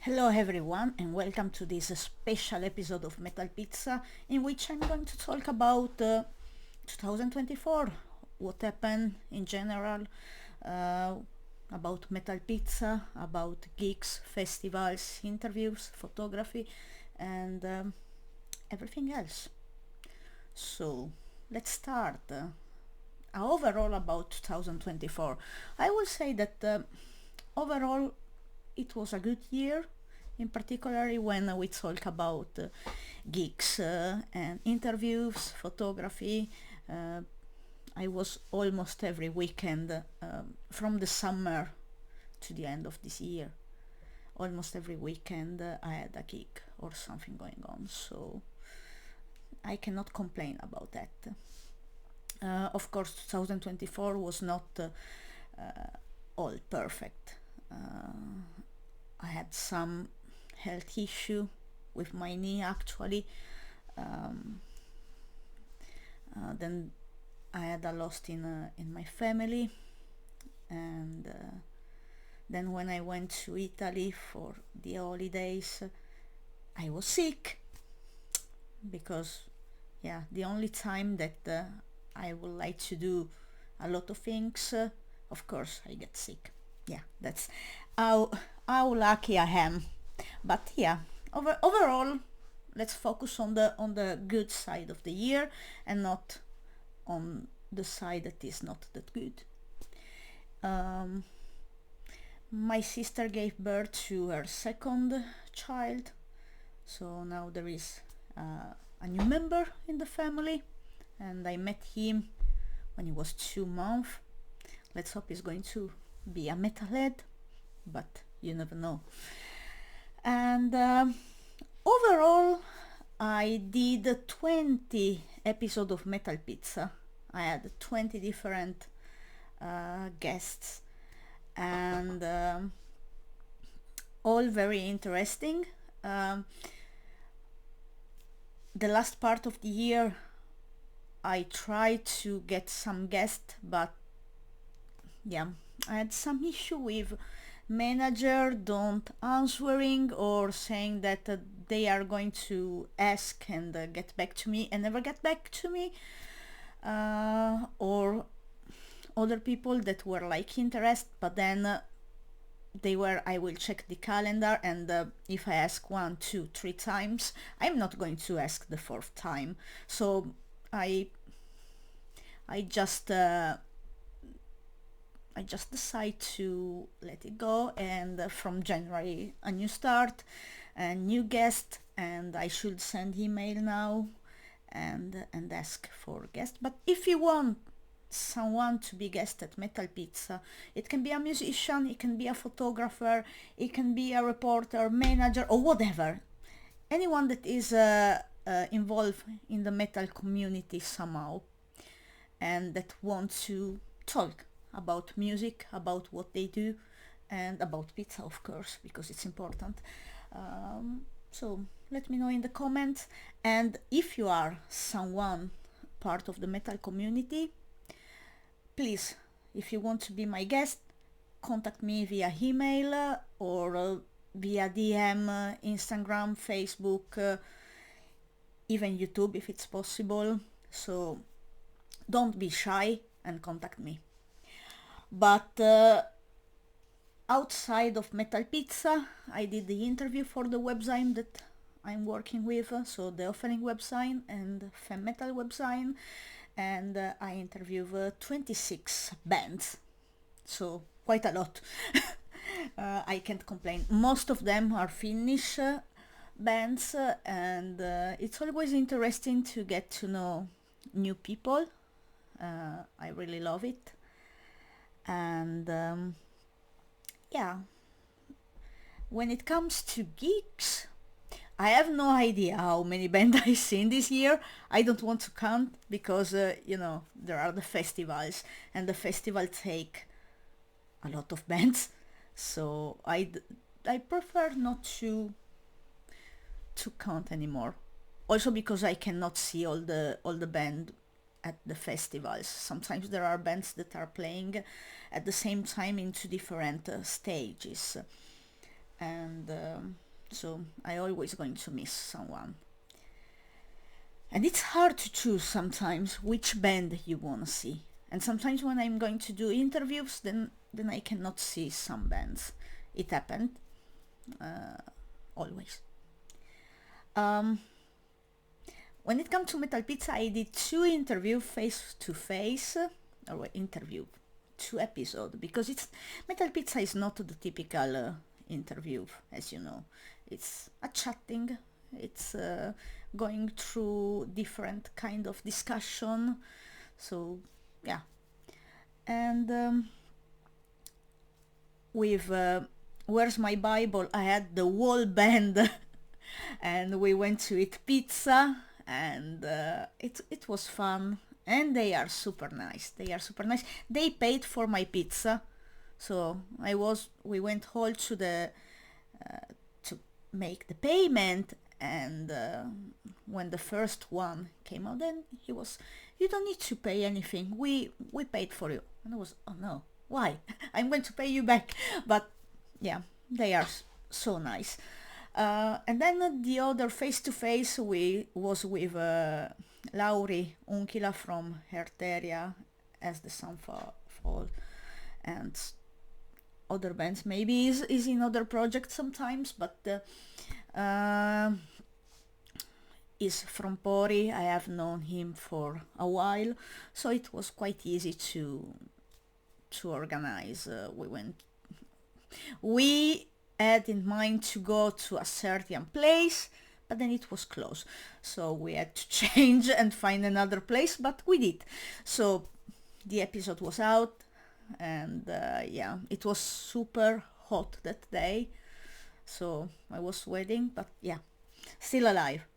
Hello everyone and welcome to this special episode of Metal Pizza in which I'm going to talk about 2024, what happened in general, uh, about Metal Pizza, about gigs, festivals, interviews, photography and everything else. So let's start. Overall about 2024, I will say that overall it was a good year, in particular when we talk about gigs and interviews, photography. Uh, I was almost every weekend from the summer to the end of this year. Almost every weekend I had a gig or something going on, so I cannot complain about that. Of course, 2024 was not all perfect. I had some health issue with my knee actually. Um, then I had a loss in my family, and then when I went to Italy for the holidays, I was sick because the only time that I would like to do a lot of things, of course I get sick. That's how how lucky I am. But overall, let's focus on the good side of the year and not on the side that is not that good. Um, my sister gave birth to her second child, so now there is a new member in the family, and I met him when he was 2 months. Let's hope he's going to be a metalhead, but you never know. And overall, I did 20 episodes of Metal Pizza. I had 20 different guests, and all very interesting. The last part of the year, I tried to get some guests, but I had some issue with manager don't answering or saying that they are going to ask and get back to me and never get back to me, or other people that were like interest, but then they were, I will check the calendar, and if I ask 1, 2, 3 times, I'm not going to ask the fourth time. So I just decide to let it go, and from January a new start, a new guest, and I should send email now and ask for guest. But if you want someone to be guest at Metal Pizza, it can be a musician, it can be a photographer, it can be a reporter, manager, or whatever. Anyone that is involved in the metal community somehow and that wants to talk about music, about what they do, and about pizza, of course, because it's important. So let me know in the comments. And if you are someone part of the metal community, please, if you want to be my guest, contact me via email or via DM, Instagram, Facebook, even YouTube if it's possible. So don't be shy and contact me. But outside of Metal Pizza, I did the interview for the website that I'm working with, so the offering website and Femme Metal website, and I interviewed 26 bands, so quite a lot. I can't complain. Most of them are Finnish bands, and it's always interesting to get to know new people. I really love it. And when it comes to gigs, I have no idea how many bands I seen this year. I don't want to count because there are the festivals, and the festival take a lot of bands, so I prefer not to count anymore. Also because I cannot see all the band at the festivals. Sometimes there are bands that are playing at the same time in two different stages. and so I always going to miss someone. And it's hard to choose sometimes which band you want to see. And sometimes when I'm going to do interviews, then I cannot see some bands. It happened always. When it comes to Metal Pizza, I did 2 interviews face to face, or interview, 2 episodes, because it's Metal Pizza is not the typical interview, as you know. It's a chatting. It's going through different kind of discussion. So yeah, and with Where's My Bible, I had the whole band, and we went to eat pizza, and it was fun. And they are super nice. They are super nice. They paid for my pizza, so we went all to the to make the payment, and when the first one came out, then he was, you don't need to pay anything, we paid for you. And I was, oh no, why? I'm going to pay you back. But yeah, they are so nice. And then the other face-to-face was with Lauri Unkila from Herteria, As the Sun Fall, and other bands. Maybe is in other projects sometimes, but is from Pori. I have known him for a while, so it was quite easy to organize. We had in mind to go to a certain place, but then it was closed, so we had to change and find another place, but we did. So the episode was out, and yeah, it was super hot that day, so I was sweating, but yeah, still alive.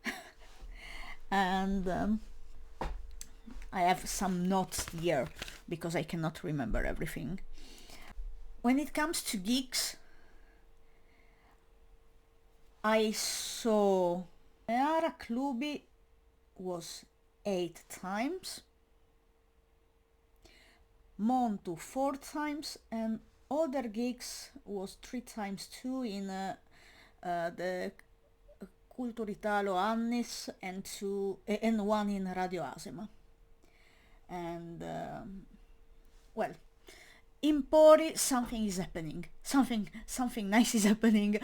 And I have some notes here because I cannot remember everything. When it comes to gigs, I saw Meara Klubi was 8 times, Montu 4 times, and other gigs was 3 times too in the Culture Italo Annis, and 1 in Radio Asema. And well, in Pori something is happening, something nice is happening,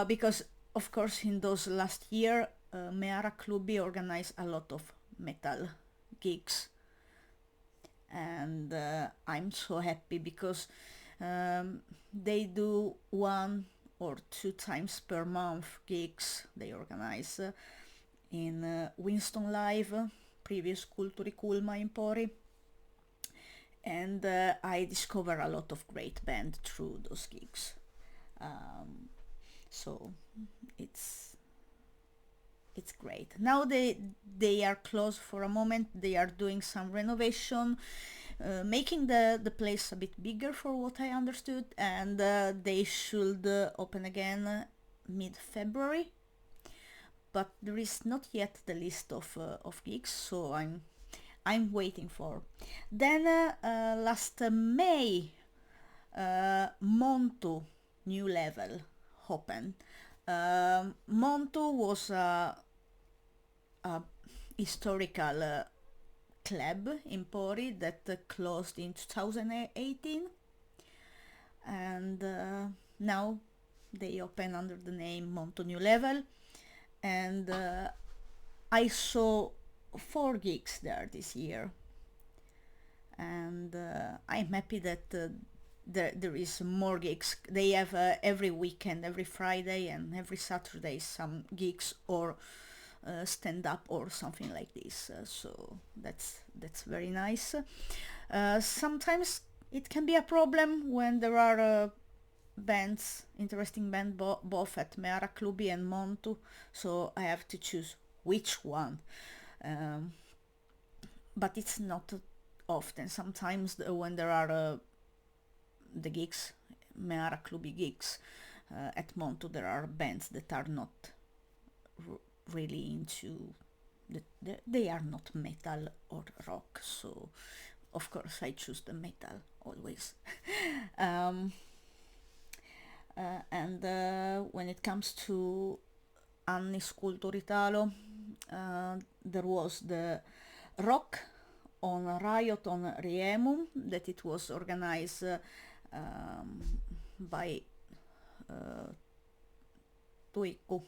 because of course in those last year Meara Klubi organized a lot of metal gigs, and I'm so happy because they do 1 or 2 times per month gigs. They organize in Winston Live, previous Culturi Kulma in Pori, and I discover a lot of great band through those gigs. So it's great. Now they are closed for a moment. They are doing some renovation, making the place a bit bigger for what I understood, and they should open again mid-February. But there is not yet the list of gigs, so I'm waiting for. Then last May, Montu New Level opened. Montu was a historical club in Pori that closed in 2018, and now they open under the name Montu New Level, and I saw 4 gigs there this year, and I'm happy that there is more gigs. They have every weekend, every Friday and every Saturday some gigs or stand up or something like this, so that's very nice. Sometimes it can be a problem when there are bands, interesting band both at Meara Klubi and Montu, so I have to choose which one. But it's not often. Sometimes when there are the gigs, Meara Klubi gigs at Montu, there are bands that are not really into they are not metal or rock, so of course I choose the metal always. And when it comes to anni Sculturitalo, there was the rock on Riot on Riemum, that it was organized by Tuikku.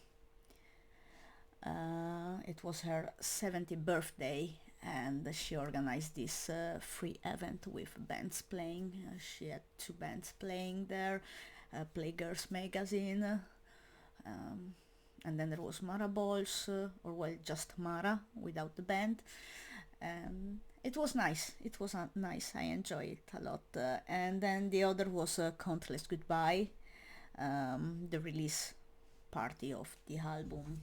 It was her 70th birthday, and she organized this free event with bands playing. She had two bands playing there, Playgirls magazine, and then there was Mara Balls, or well, just Mara without the band. It was nice. It was nice. I enjoyed it a lot. And then the other was Countless Goodbye, the release party of the album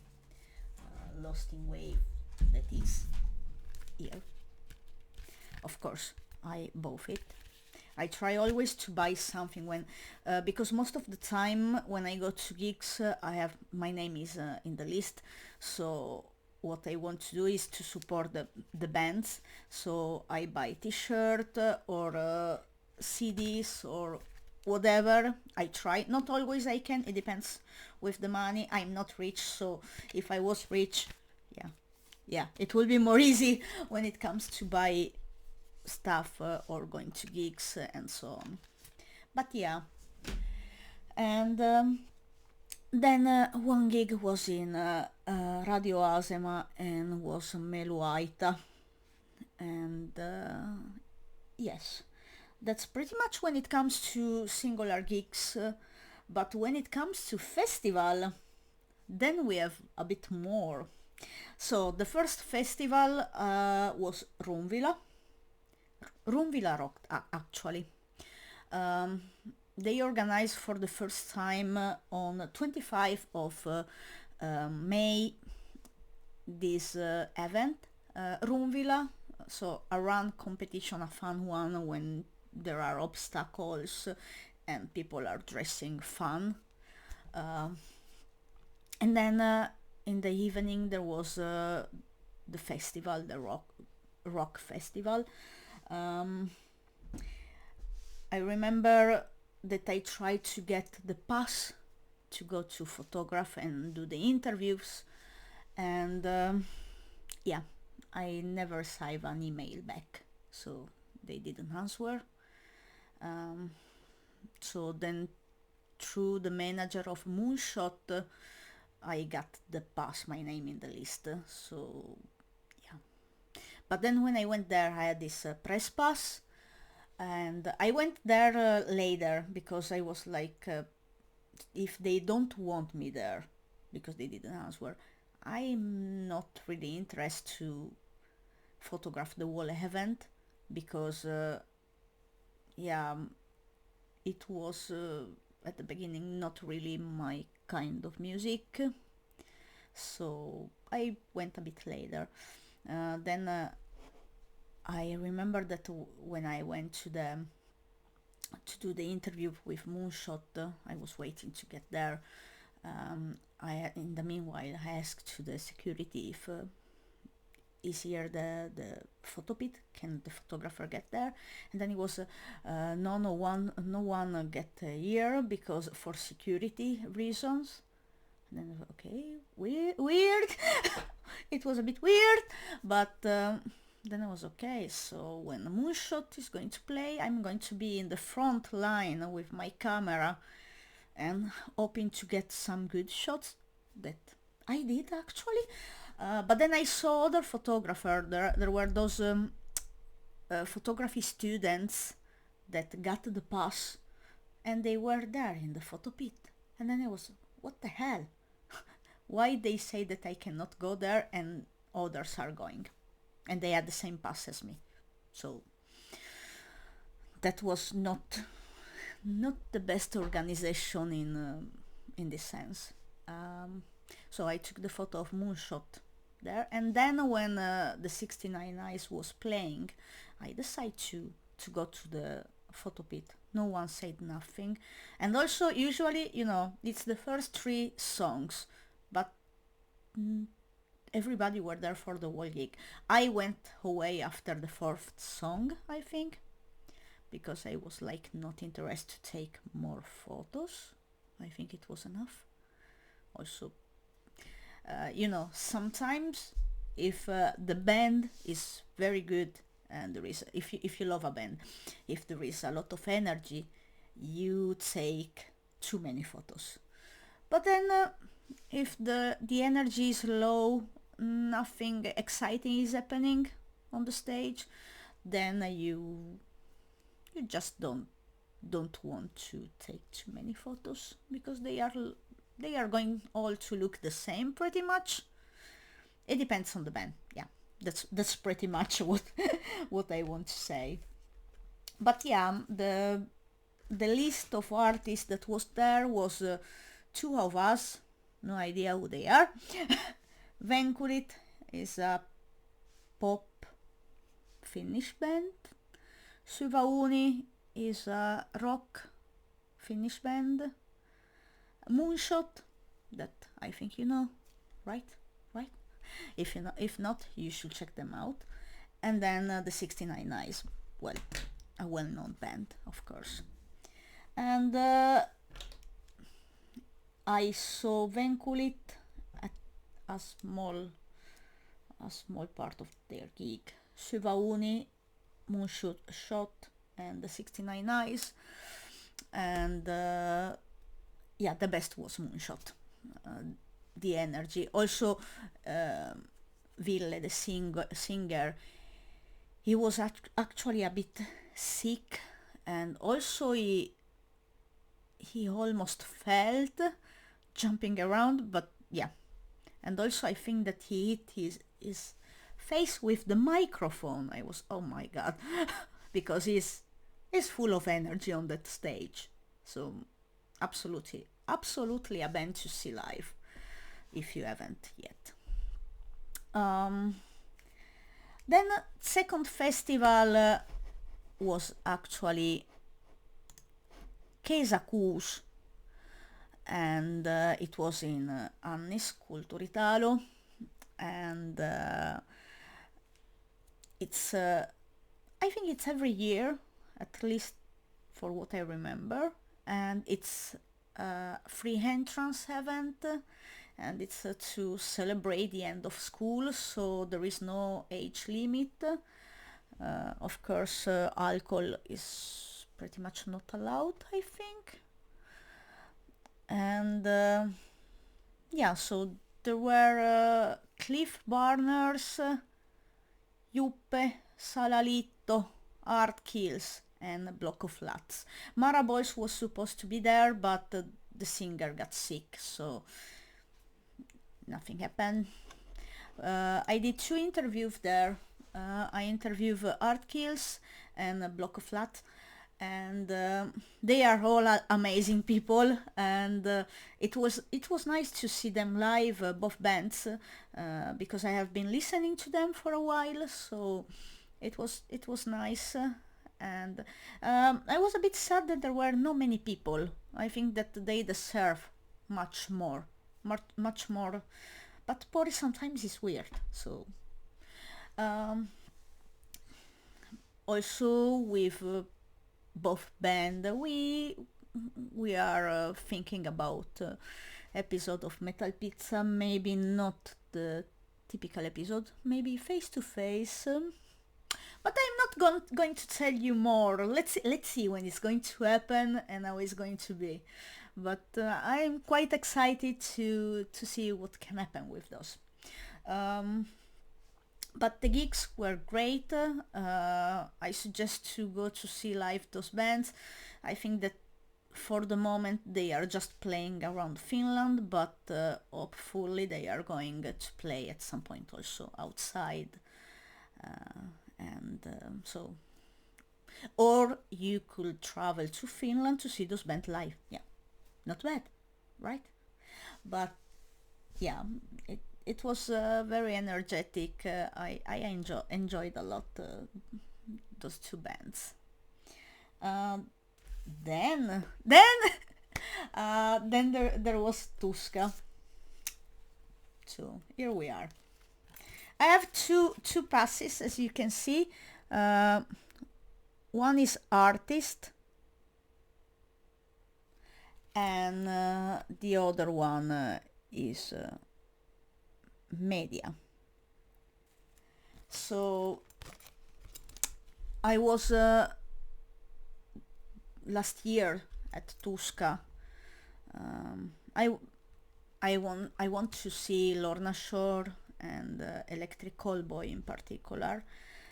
Lost in Wave, that is here. Of course, I bought it. I try always to buy something when, because most of the time when I go to gigs, I have my name is in the list. So what I want to do is to support the bands. So I buy t-shirt or CDs or whatever. I try. Not always I can. It depends with the money. I'm not rich, so if I was rich, yeah, it will be more easy when it comes to buy stuff or going to gigs and so on. But yeah, and then one gig was in Radio Asema and was Melu Aita, and yes, that's pretty much when it comes to singular gigs. But when it comes to festival, then we have a bit more. So the first festival was Rumvila. Rumvila rocked actually. They organized for the first time on 25th of May this event, Rumvila. So a run competition, a fun one when there are obstacles and people are dressing fun. And then in the evening there was the festival, the rock festival. I remember that I tried to get the pass to go to photograph and do the interviews, and yeah, I never received an email back, so they didn't answer. So then through the manager of Moonshot, I got the pass, my name in the list. So yeah, but then when I went there, I had this press pass, and I went there later because I was like, if they don't want me there because they didn't answer, I'm not really interested to photograph the whole event, because yeah, it was at the beginning not really my kind of music, so I went a bit later. Then I remember that when I went to do the interview with Moonshot, I was waiting to get there. In the meanwhile, I asked to the security if is here the photo pit, can the photographer get there? And then it was no one get here because for security reasons. And then okay, weird. It was a bit weird, but then I was okay. So when Moonshot is going to play, I'm going to be in the front line with my camera and hoping to get some good shots. That I did actually. But then I saw other photographer. There were those photography students that got the pass, and they were there in the photo pit. And then I was, what the hell? Why they say that I cannot go there and others are going? And they had the same pass as me. So that was not the best organization in this sense. So I took the photo of Moonshot there, and then when the 69 Eyes was playing, I decided to go to the photo pit. No one said nothing, and also usually, it's the first 3 songs, but everybody were there for the whole gig. I went away after the 4th song, I think, because I was like not interested to take more photos. I think it was enough. Also, sometimes if the band is very good, and there is, if you love a band, if there is a lot of energy, you take too many photos. But then if the energy is low, nothing exciting is happening on the stage, then you just don't want to take too many photos, because they are going all to look the same pretty much. It depends on the band. Yeah, that's pretty much what I want to say. But yeah, the list of artists that was there was two of us, no idea who they are. Venkulit is a pop Finnish band. Syväuni is a rock Finnish band. Moonshot, that I think you know, right? If not, you should check them out. And then the 69 Eyes, well, a well-known band, of course. And I saw Venkulit at a small part of their gig. Syväuni, Moonshot, and the 69 Eyes. And yeah, the best was Moonshot. The energy. Also, Ville, the singer, he was actually a bit sick, and also he almost felt jumping around, but yeah. And also I think that he hit his face with the microphone. I was, oh my god, because he's full of energy on that stage. So absolutely a band to see live if you haven't yet. Then second festival was actually Kesäkuus, and it was in Annis Kultuuritalo, and it's I think it's every year, at least for what I remember, and it's a free entrance event, and it's to celebrate the end of school, so there is no age limit. Of course, alcohol is pretty much not allowed, I think. And yeah, so there were Cliff Barners, Juppe, Salaliitto, Art Kills, and a Block of Flats. Mara Boys was supposed to be there, but the singer got sick, so nothing happened. I did 2 interviews there. I interviewed Art Kills and Block of Flat, and they are all amazing people, and it was nice to see them live, both bands, because I have been listening to them for a while, so it was nice. And I was a bit sad that there were not many people. I think that they deserve much more, but Pori sometimes is weird, so also with both band we are thinking about episode of Metal Pizza, maybe not the typical episode, maybe face to face, but I'm not going to tell you more. Let's see when it's going to happen and how it's going to be. But I'm quite excited to see what can happen with those. But the gigs were great. I suggest to go to see live those bands. I think that for the moment they are just playing around Finland, but hopefully they are going to play at some point also outside. So, or you could travel to Finland to see those bands live. Yeah, not bad, right? But yeah, it was very energetic. I enjoyed a lot those 2 bands. Then there was Tuska. So here we are. I have two passes, as you can see. One is artist, and the other one is media. So I was last year at Tusca. Um, I I want to see Lorna Shore and Electric Callboy in particular.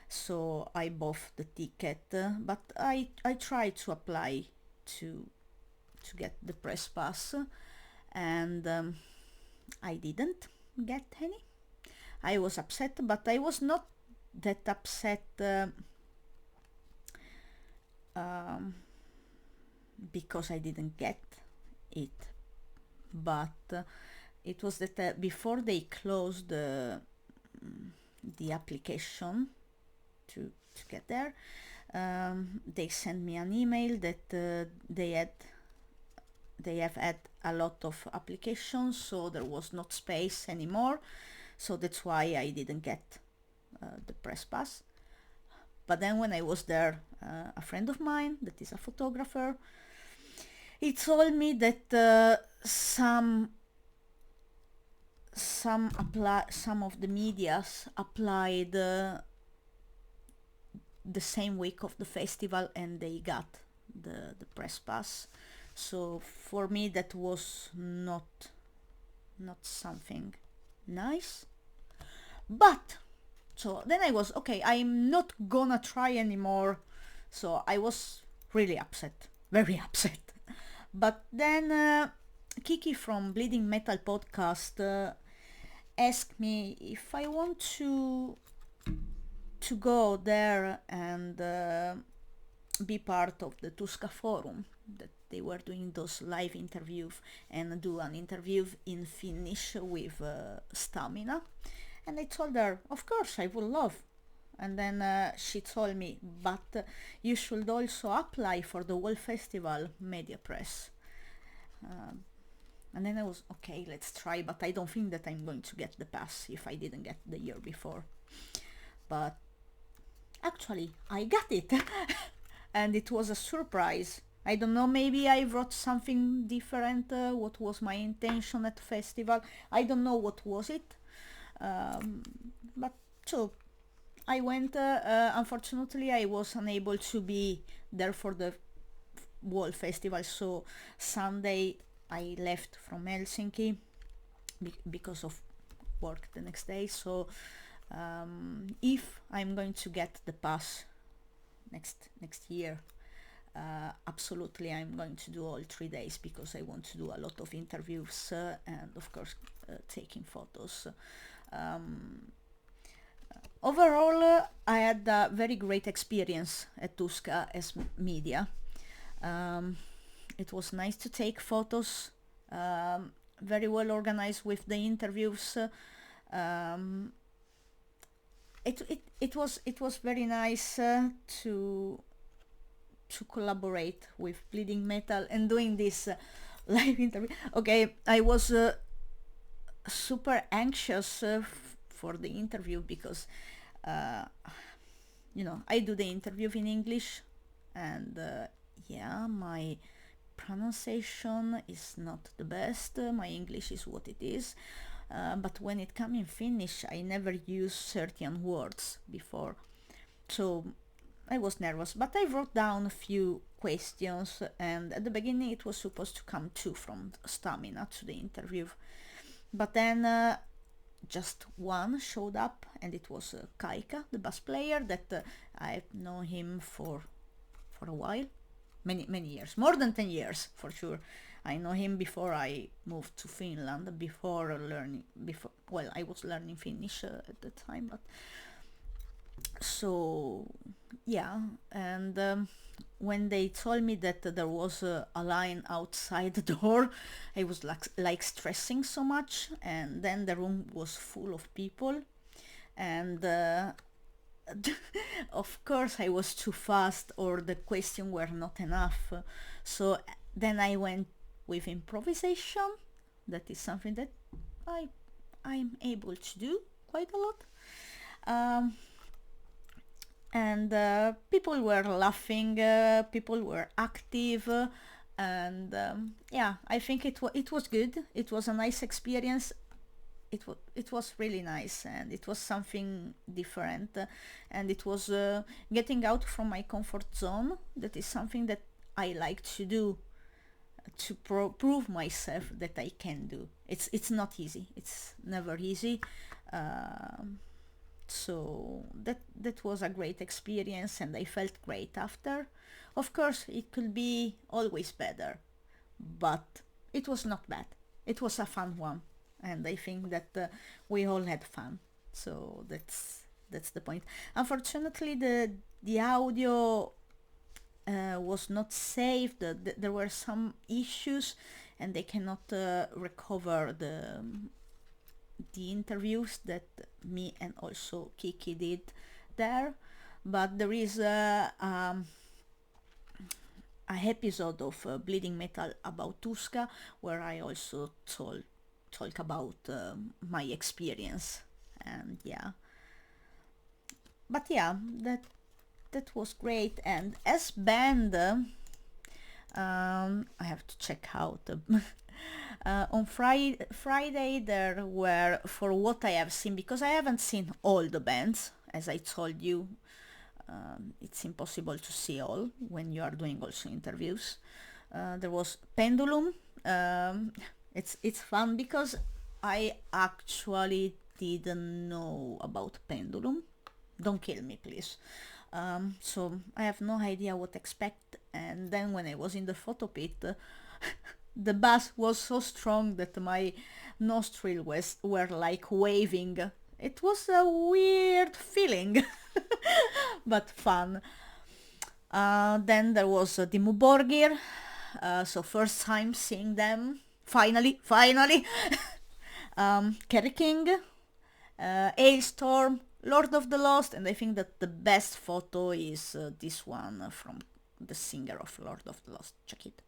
So I bought the ticket, but I tried to apply to to get the press pass, and I didn't get any. I was upset, but I was not that upset um, because I didn't get it, but it was that before they closed the application to get there, they sent me an email that they have had a lot of applications, so there was not space anymore. So that's why I didn't get the press pass. But then when I was there, a friend of mine that is a photographer, he told me that some of the medias applied the same week of the festival and they got the press pass. So for me that was not something nice. But so then I was okay, I'm not gonna try anymore. So I was really upset, very upset. But then Kiki from Bleeding Metal podcast asked me if I want to go there and be part of the Tusca forum, that they were doing those live interviews, and do an interview in Finnish with Stamina. And I told her, of course, I would love. And then she told me, but you should also apply for the World Festival Media Press. And then I was, okay, let's try, but I don't think that I'm going to get the pass if I didn't get the year before. But actually, I got it. And it was a surprise. I don't know, maybe I wrote something different. What was my intention at the festival? I don't know what was it. But so I went. Unfortunately, I was unable to be there for the Wall Festival. So Sunday I left from Helsinki because of work the next day. So if I'm going to get the pass next year, absolutely I'm going to do all 3 days, because I want to do a lot of interviews and of course taking photos. Overall, I had a very great experience at Tusca as media. It was nice to take photos, very well organized with the interviews. It was very nice to collaborate with Bleeding Metal and doing this live interview. Okay, I was super anxious for the interview because I do the interview in English, and my pronunciation is not the best. My English is what it is. But when it comes in Finnish, I never use certain words before. So I was nervous, but I wrote down a few questions, and at the beginning it was supposed to come 2 from Stamina to the interview. But then just one showed up, and it was Kaika, the bass player, that I've known him for a while, many years, more than 10 years for sure. I know him before I moved to Finland, I was learning Finnish at the time, but so yeah. And when they told me that there was a line outside the door, I was like stressing so much, and then the room was full of people, and of course I was too fast, or the questions were not enough. So then I went with improvisation. That is something that I'm able to do quite a lot. And people were laughing, people were active, And yeah, I think it was good. It was a nice experience. It was really nice, and it was something different, and it was getting out from my comfort zone. That is something that I like to do, to prove myself that I can do. It's not easy. It's never easy. Um, so that was a great experience, and I felt great after. Of course, it could be always better, but it was not bad. It was a fun one, and I think that we all had fun. So that's the point. Unfortunately, the audio was not saved. There were some issues, and they cannot recover the interviews that me and also Kiki did there. But there is a episode of Bleeding Metal about Tuska, where I also talk about my experience, and yeah. But yeah, that was great. And as band, I have to check out. On Friday there were, for what I have seen, because I haven't seen all the bands, as I told you, it's impossible to see all when you are doing also interviews. There was Pendulum. It's fun because I actually didn't know about Pendulum. Don't kill me, please. So I have no idea what to expect. And then when I was in the photo pit, the bass was so strong that my nostrils were like waving. It was a weird feeling, but fun. Then there was Dimmu Borgir. So first time seeing them. Finally. Kerry King, Hailstorm, Lord of the Lost, and I think that the best photo is this one from the singer of Lord of the Lost. Check it.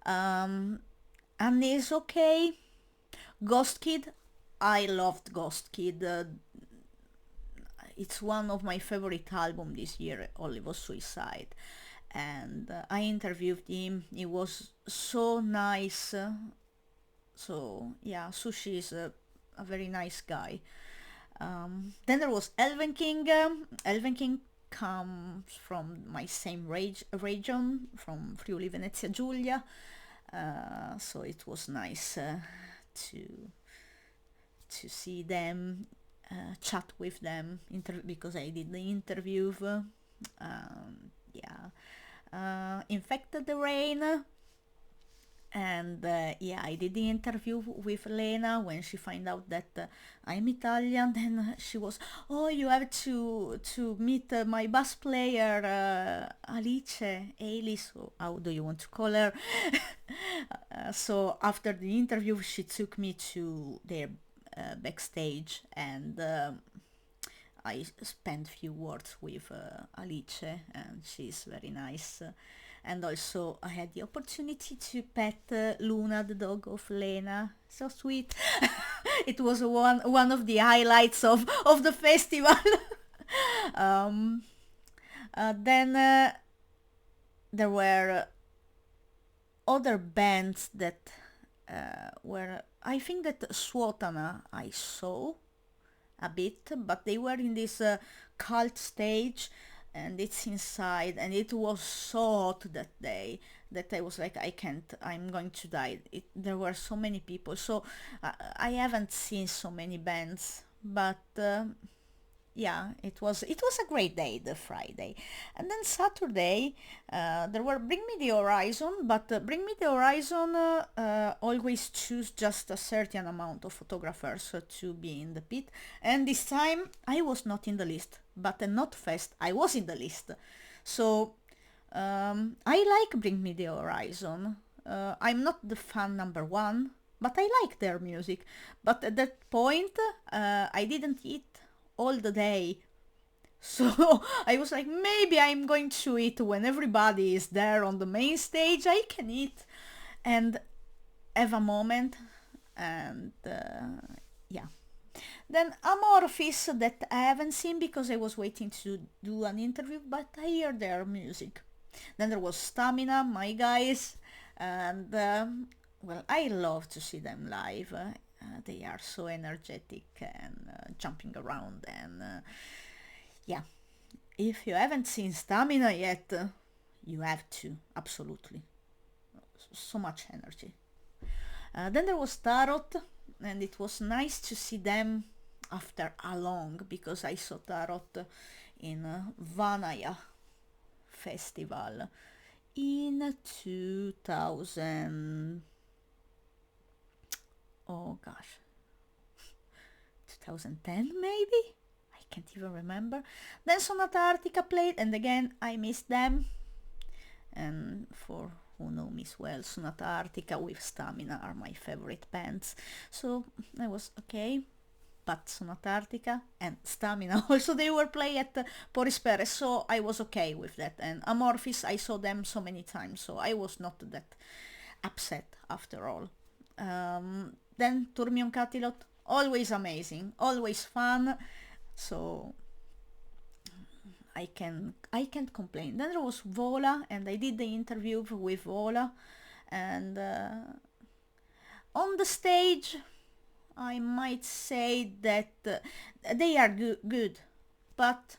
And is okay. Ghost Kid, I loved Ghost Kid. It's one of my favorite albums this year, Olive Suicide. And I interviewed him. He was so nice. So yeah, Sushi is a very nice guy. Then there was Elven King. Elven King comes from my same region, from Friuli Venezia Giulia. So it was nice to see them, chat with them, because I did the interview. Yeah, Infected the Rain. And yeah, I did the interview with Lena. When she find out that I'm Italian, then she was, oh, you have to meet my bass player, Alice, so how do you want to call her? So after the interview, she took me to their backstage, and I spent few words with Alice, and she's very nice. And also I had the opportunity to pet Luna, the dog of Lena. So sweet. It was one of the highlights of the festival. Then there were other bands that were, I think that Swotana I saw a bit, but they were in this cult stage, and it's inside, and it was so hot that day that I was like, I can't, I'm going to die. There were so many people, so I haven't seen so many bands, but yeah, it was a great day, the Friday. And then Saturday, there were Bring Me the Horizon, but Bring Me the Horizon always choose just a certain amount of photographers to be in the pit, and this time I was not in the list, but at Not Fest I was in the list. So I like Bring Me the Horizon. I'm not the fan number one, but I like their music. But at that point, I didn't eat all the day. So I was like, maybe I'm going to eat when everybody is there on the main stage. I can eat and have a moment. And yeah. Then Amorphis, that I haven't seen because I was waiting to do an interview, but I hear their music. Then there was Stamina, my guys, and well, I love to see them live. They are so energetic and jumping around, and yeah, if you haven't seen Stamina yet, you have to, absolutely. So much energy. Then there was Tarot, and it was nice to see them after a long, because I saw Tarot in Vanaya Festival in 2000, oh gosh, 2010 maybe? I can't even remember. Then Sonata Arctica played, and again I missed them. And for who know me well, Sonata Arctica with Stamina are my favorite bands. So I was okay. But Sonata Arctica and Stamina also, they were playing at Poris Perez, so I was okay with that. And Amorphis, I saw them so many times, so I was not that upset after all. Then Turmion Catilot, always amazing, always fun, so I can't complain. Then there was Vola, and I did the interview with Vola, and on the stage I might say that they are good, but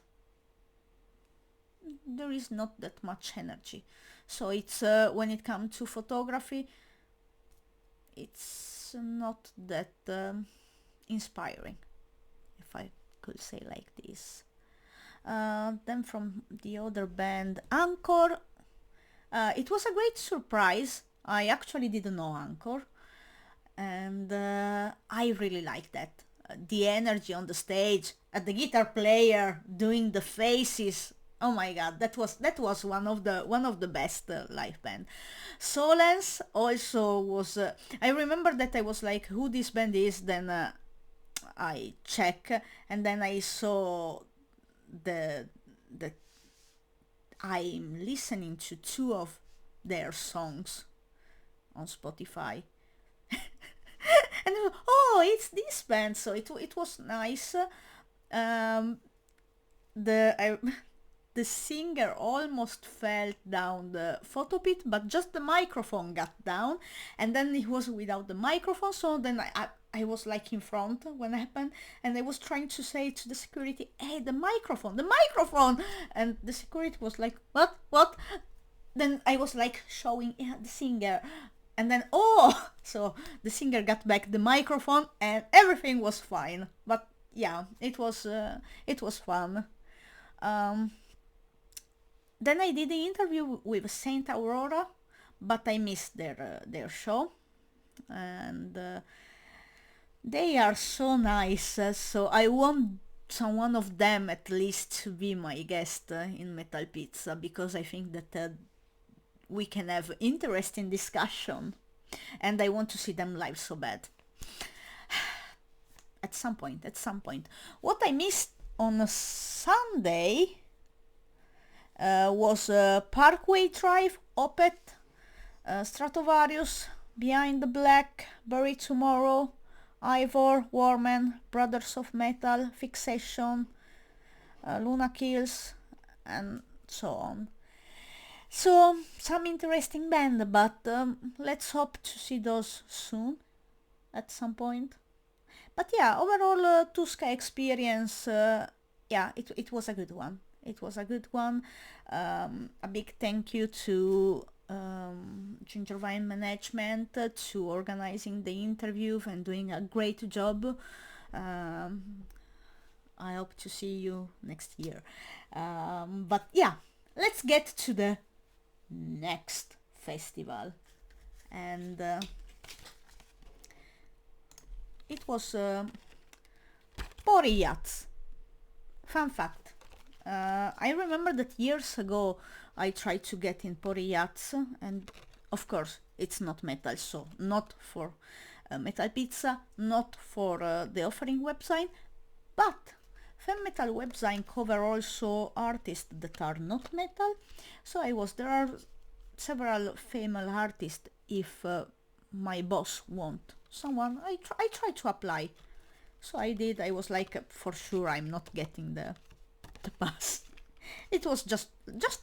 there is not that much energy. So it's when it comes to photography, it's not that inspiring, if I could say like this. Then from the other band, Anchor, it was a great surprise. I actually didn't know Anchor, and I really like that. The energy on the stage, the guitar player doing the faces. Oh my god, that was one of the best live band. Solens also was. I remember that I was like, who this band is? Then I check, and then I saw the I'm listening to two of their songs on Spotify. And oh, it's this band, so it was nice. The singer almost fell down the photo pit, but just the microphone got down, and then he was without the microphone. So then I was like in front when it happened, and I was trying to say to the security, "Hey, the microphone!" And the security was like, "What?" Then I was like showing the singer. And then, so the singer got back the microphone and everything was fine. But yeah, it was fun. Then I did the interview with Saint Aurora, but I missed their show, and they are so nice. So I want someone of them at least to be my guest in Metal Pizza, because I think that we can have interesting discussion, and I want to see them live so bad. At some point. What I missed on a Sunday was Parkway Drive, Opeth, Stratovarius, Behind the Black, Bury Tomorrow, Ivor, Warman, Brothers of Metal, Fixation, Luna Kills, and so on. So, some interesting band, but let's hope to see those soon, at some point. But yeah, overall, Tuska experience, it was a good one. A big thank you to Ginger Wine Management to organizing the interview and doing a great job. I hope to see you next year. But yeah, let's get to the next festival, and it was Poriyats. Fun fact, I remember that years ago I tried to get in Poriyats, and of course it's not metal, so not for Metal Pizza, not for the offering website, but Femme Metal website cover also artists that are not metal. So there are several female artists. If my boss want someone, I try to apply. So I did. I was like, for sure I'm not getting the pass. It was just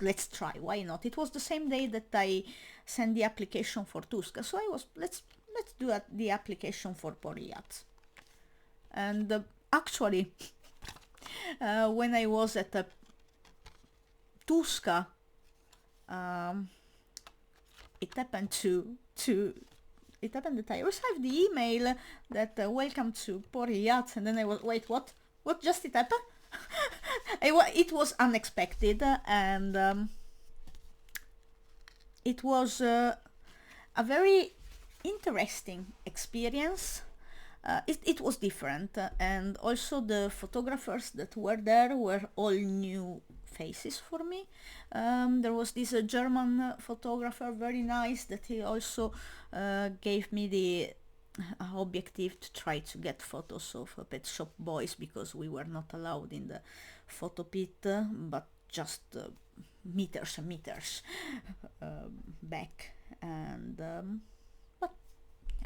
let's try, why not? It was the same day that I sent the application for Tuska, so I was let's do the application for Porjat. And actually, when I was at Tuska, um, it happened to it happened that I received the email that welcome to Porjat, and then I was, wait, what just it happened? It was unexpected, and it was a very interesting experience. It was different, and also the photographers that were there were all new faces for me. There was this German photographer, very nice, that he also gave me the objective to try to get photos of Pet Shop Boys, because we were not allowed in the photo pit, but just meters and meters back, and but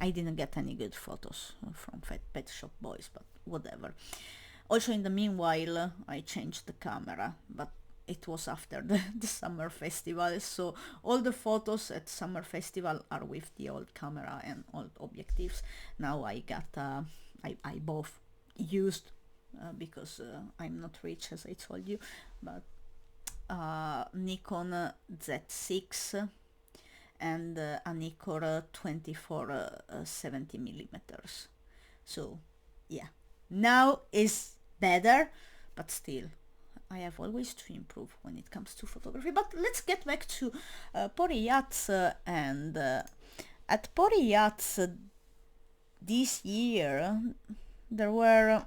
I didn't get any good photos from Pet Shop Boys, but whatever. Also, in the meanwhile, I changed the camera, but it was after the summer festival, so all the photos at summer festival are with the old camera and old objectives. Now I got I both used because I'm not rich, as I told you, but Nikon Z6 and a Nikon 24-70 millimeters. So yeah, now is better, but still I have always to improve when it comes to photography. But let's get back to Porjat, and at Porjat this year there were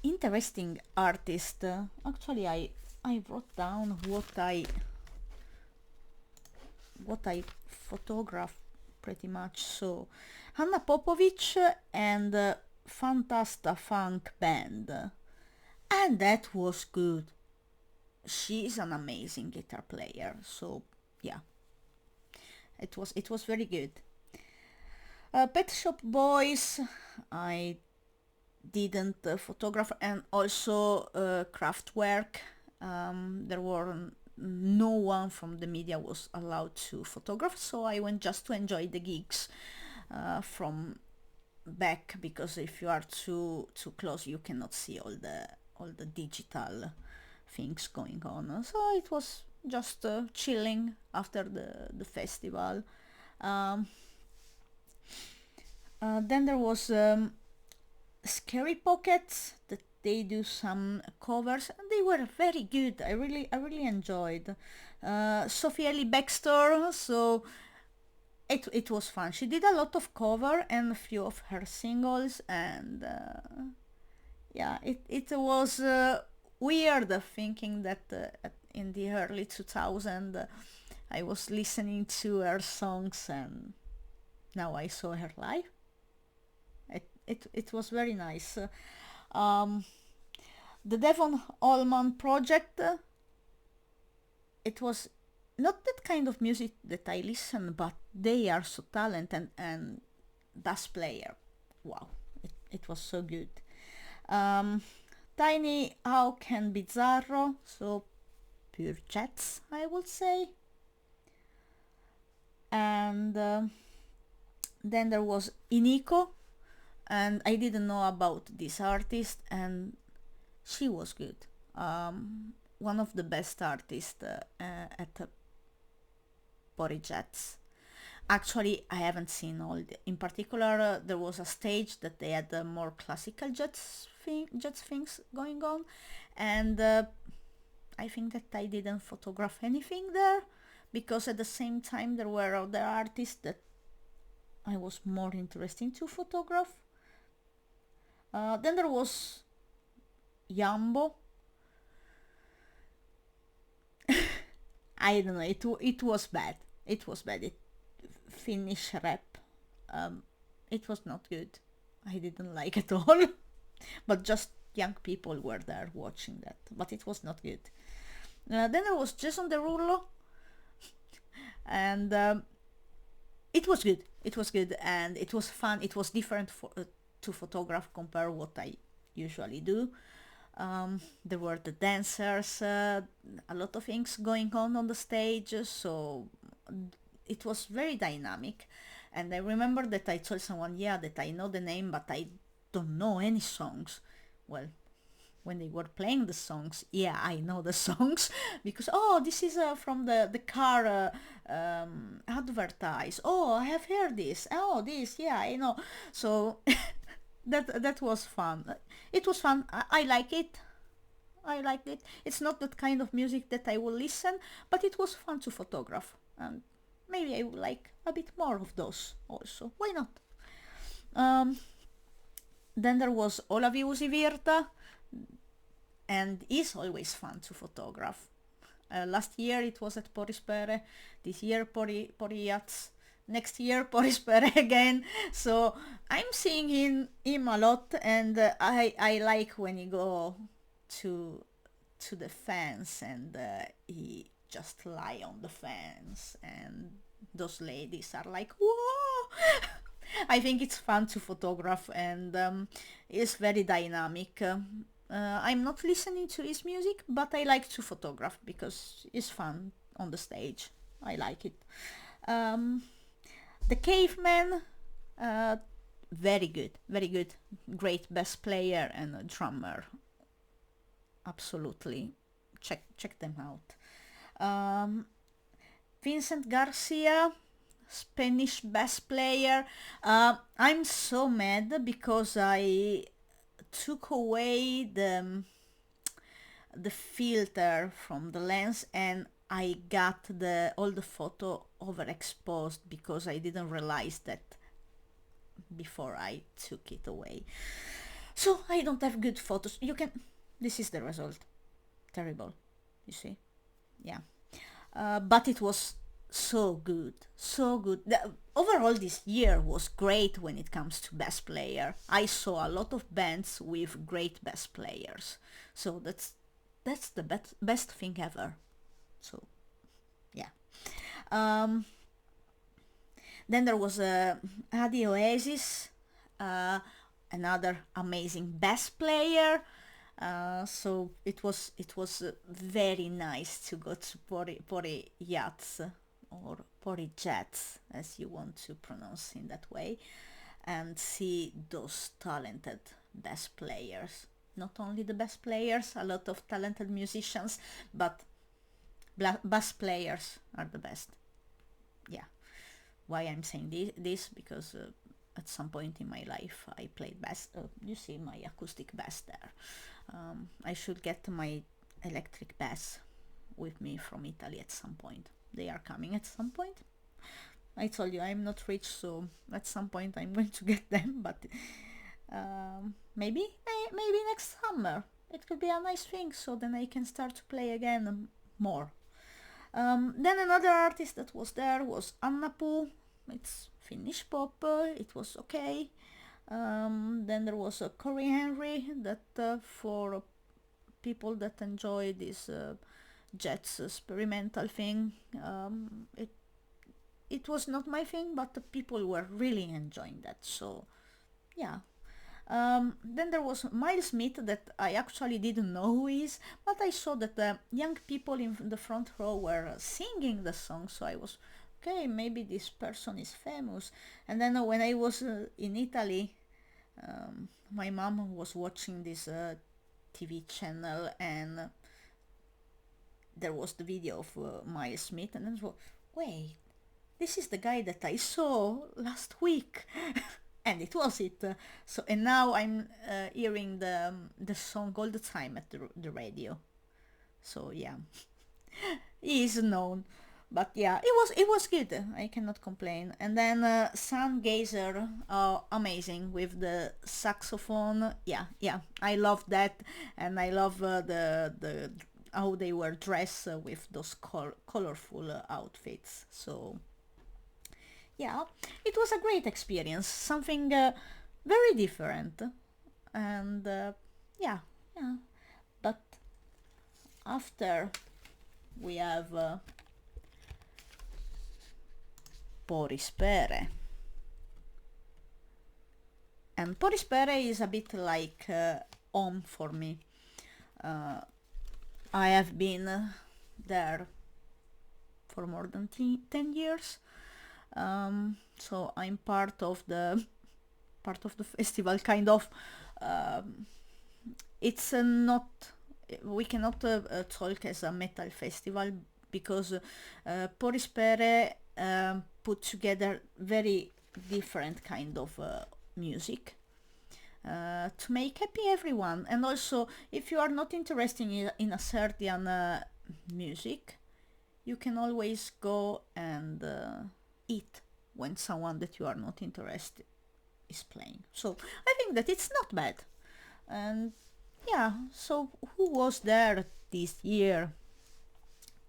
interesting artists. Actually, I wrote down what I photographed pretty much. So Hanna Popovic and Fantasta Funk Band, and that was good. She's an amazing guitar player, so yeah, it was very good. Pet Shop Boys, I didn't photograph, and also Kraftwerk. There were no one from the media was allowed to photograph, so I went just to enjoy the gigs from back, because if you are too close you cannot see all the digital things going on. So it was just chilling after the festival. Then there was Scary Pockets, that they do some covers, and they were very good. I really enjoyed Sophie Ellie Bextor, so it was fun. She did a lot of cover and a few of her singles, and yeah, it was weird thinking that in the early 2000s I was listening to her songs, and now I saw her live. It was very nice. The Devon Allman Project, it was not that kind of music that I listen, but they are so talented, and bass player, wow, it was so good. Tiny Hawk and Bizzarro, so pure jets, I would say. And then there was Iniko, and I didn't know about this artist, and she was good. One of the best artists at Porjats. Actually, I haven't seen all in particular, there was a stage that they had more classical jets things going on, and I think that I didn't photograph anything there, because at the same time there were other artists that I was more interested to photograph. Then there was Yambo. I don't know, it was bad. It was bad. Finnish rap. It was not good. I didn't like it all. But just young people were there watching that. But it was not good. Then there was Jason Derulo. And it was good. It was good, and it was fun. It was different to photograph compared what I usually do. There were the dancers, a lot of things going on the stage, so it was very dynamic. And I remember that I told someone, yeah, that I know the name, but I don't know any songs. Well, when they were playing the songs, yeah, I know the songs because oh, this is from the car advertise. Oh, I have heard this. Oh, this, yeah, I know. So that was fun. It was fun. I like it. I liked it. It's not that kind of music that I will listen, but it was fun to photograph, and maybe I would like a bit more of those also. Why not? Um, then there was Olavi Usivirta, and it's always fun to photograph. Last year it was at Porispere, this year Poriats, next year Porispere again. So I'm seeing him a lot, and I like when he go to the fence and he just lie on the fence, and those ladies are like, whoa. I think it's fun to photograph, and it's very dynamic. I'm not listening to his music, but I like to photograph because it's fun on the stage. I like it. Um, the Caveman, uh, very good, great bass player and a drummer. Absolutely, check them out. Um, Vincent Garcia, Spanish bass player. I'm so mad because I took away the filter from the lens, and I got the all the photo overexposed because I didn't realize that before I took it away. So I don't have good photos. You can. This is the result. Terrible. You see? Yeah. But it was so good, so good. Overall, this year was great when it comes to bass player. I saw a lot of bands with great bass players, so that's the best thing ever. So yeah. Um, then there was Adi Oasis, uh, another amazing bass player. So it was very nice to go to Pori Yachts, or Pori Jets, as you want to pronounce in that way, and see those talented bass players. Not only the bass players, a lot of talented musicians, but bass players are the best. Yeah. Why I'm saying this because at some point in my life I played bass. You see my acoustic bass there. I should get my electric bass with me from Italy at some point. They are coming at some point. I told you I'm not rich, so at some point I'm going to get them, but maybe next summer. It could be a nice thing, so then I can start to play again more. Then another artist that was there was Anna Poo. It's Finnish pop. It was okay. Then there was Corey Henry, that for people that enjoy this jazz experimental thing. It was not my thing, but the people were really enjoying that. So yeah. Then there was Miles Smith, that I actually didn't know who he is, but I saw that the young people in the front row were singing the song, so I was, okay, maybe this person is famous. And then when I was in Italy, my mom was watching this TV channel, and there was the video of Miles Smith, and then I was, wait, this is the guy that I saw last week. And it was it. So and now I'm hearing the song all the time at the radio. So yeah, he is known. But yeah, it was good. I cannot complain. And then Sun Gazer, amazing with the saxophone. Yeah, I love that, and I love the how they were dressed with those colorful outfits. So yeah, it was a great experience, something very different, and yeah. But after we have Porispere, and Porispere is a bit like home for me. I have been there for more than 10 years. So I'm part of the festival, kind of. Um, it's not, we cannot talk as a metal festival, because Porispere put together very different kind of music to make happy everyone. And also, if you are not interested in a certain music, you can always go and eat when someone that you are not interested is playing. So I think that it's not bad. And yeah, so who was there this year?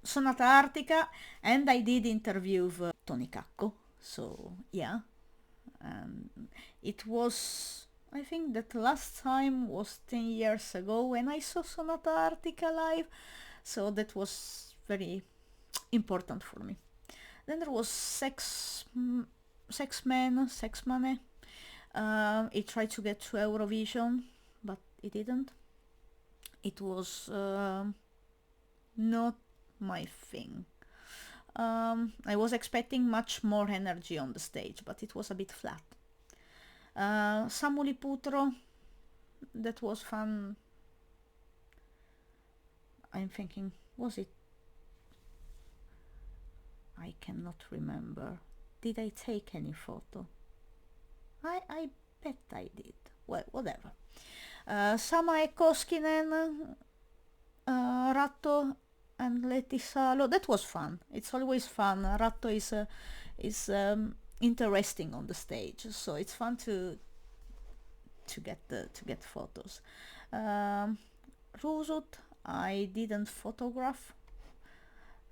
Sonata Artica, and I did interview Tony Cacco. So yeah, and it was, I think that last time was 10 years ago when I saw Sonata Artica live. So that was very important for me. Then there was Sex Money. It tried to get to Eurovision, but it didn't. It was not my thing. I was expecting much more energy on the stage, but it was a bit flat. Samuli Putro, that was fun. I'm thinking, was it? I cannot remember. Did I take any photo? I bet I did. Well, whatever. Sama Koskinen, Ratto and Letisalo. That was fun. It's always fun. Ratto is interesting on the stage, so it's fun to get photos. Rusut, I didn't photograph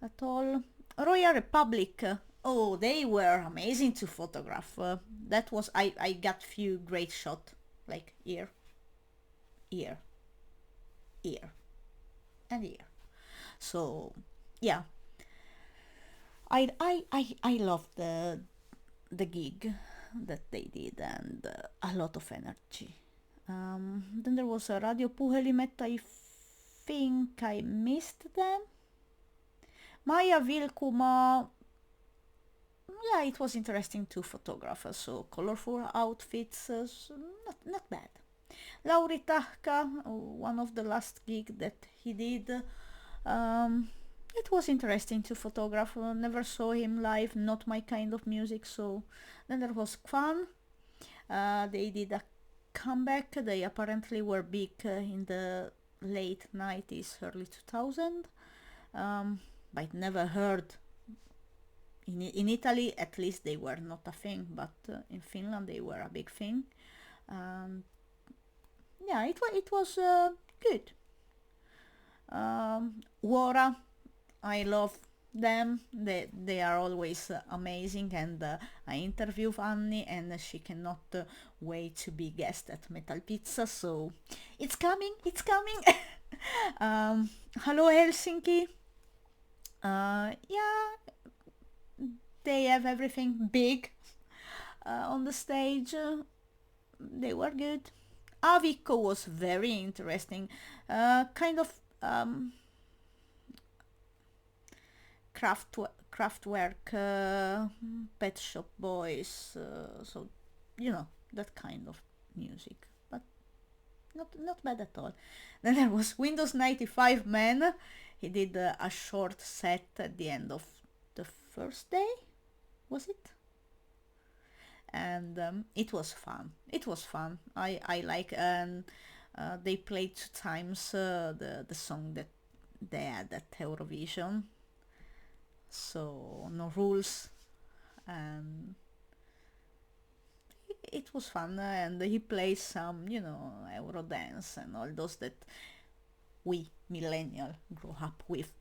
at all. Royal Republic. Oh, they were amazing to photograph. That was, I got few great shots, like here, here, and here. So yeah, I loved the gig that they did, and a lot of energy. Then there was a Radio Puhelimet. I think I missed them. Maja Vilkuma, yeah, it was interesting to photograph. So colorful outfits, so not bad. Lauri Tahka, one of the last gig that he did. It was interesting to photograph. Never saw him live, not my kind of music. So then there was Kwan. They did a comeback. They apparently were big in the late 90s, early 2000. But never heard. In Italy, at least, they were not a thing, but in Finland they were a big thing. Yeah, it was good. Wora, I love them. They are always amazing, and I interview Annie, and she cannot wait to be guest at Metal Pizza. So it's coming. Hello Helsinki. Yeah, they have everything big on the stage. They were good. Avico was very interesting. Kind of craftwork, Pet Shop Boys. So that kind of music, but not bad at all. Then there was Windows 95 Man. He did a short set at the end of the first day, was it? And it was fun. I like, and they played 2 times the song that they had at Eurovision. So no rules, and it was fun. And he plays some, Eurodance and all those that we millennial grew up with.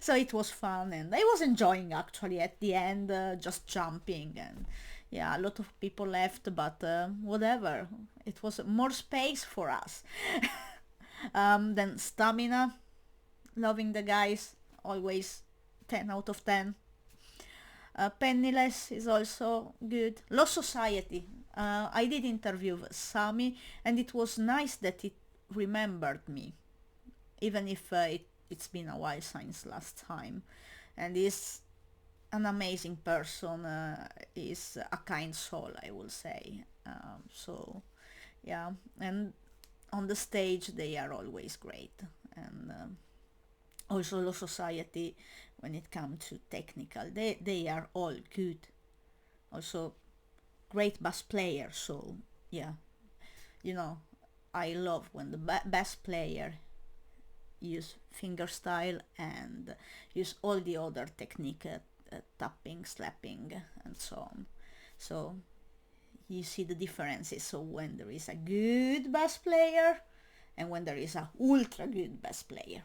So it was fun, and I was enjoying actually at the end, just jumping. And yeah, a lot of people left, but whatever, it was more space for us. Then Stamina, loving the guys, always 10 out of 10. Penniless is also good. Lost Society, I did interview Sami, and it was nice that it remembered me. even if it's been a while since last time. And he's an amazing person, is a kind soul, I will say. So yeah, and on the stage they are always great. And also Low Society, when it comes to technical, they are all good. Also great bass player, so yeah, you know, I love when the bass player use fingerstyle and use all the other technique, tapping, slapping, and so on. So you see the differences. So when there is a good bass player and when there is a ultra good bass player.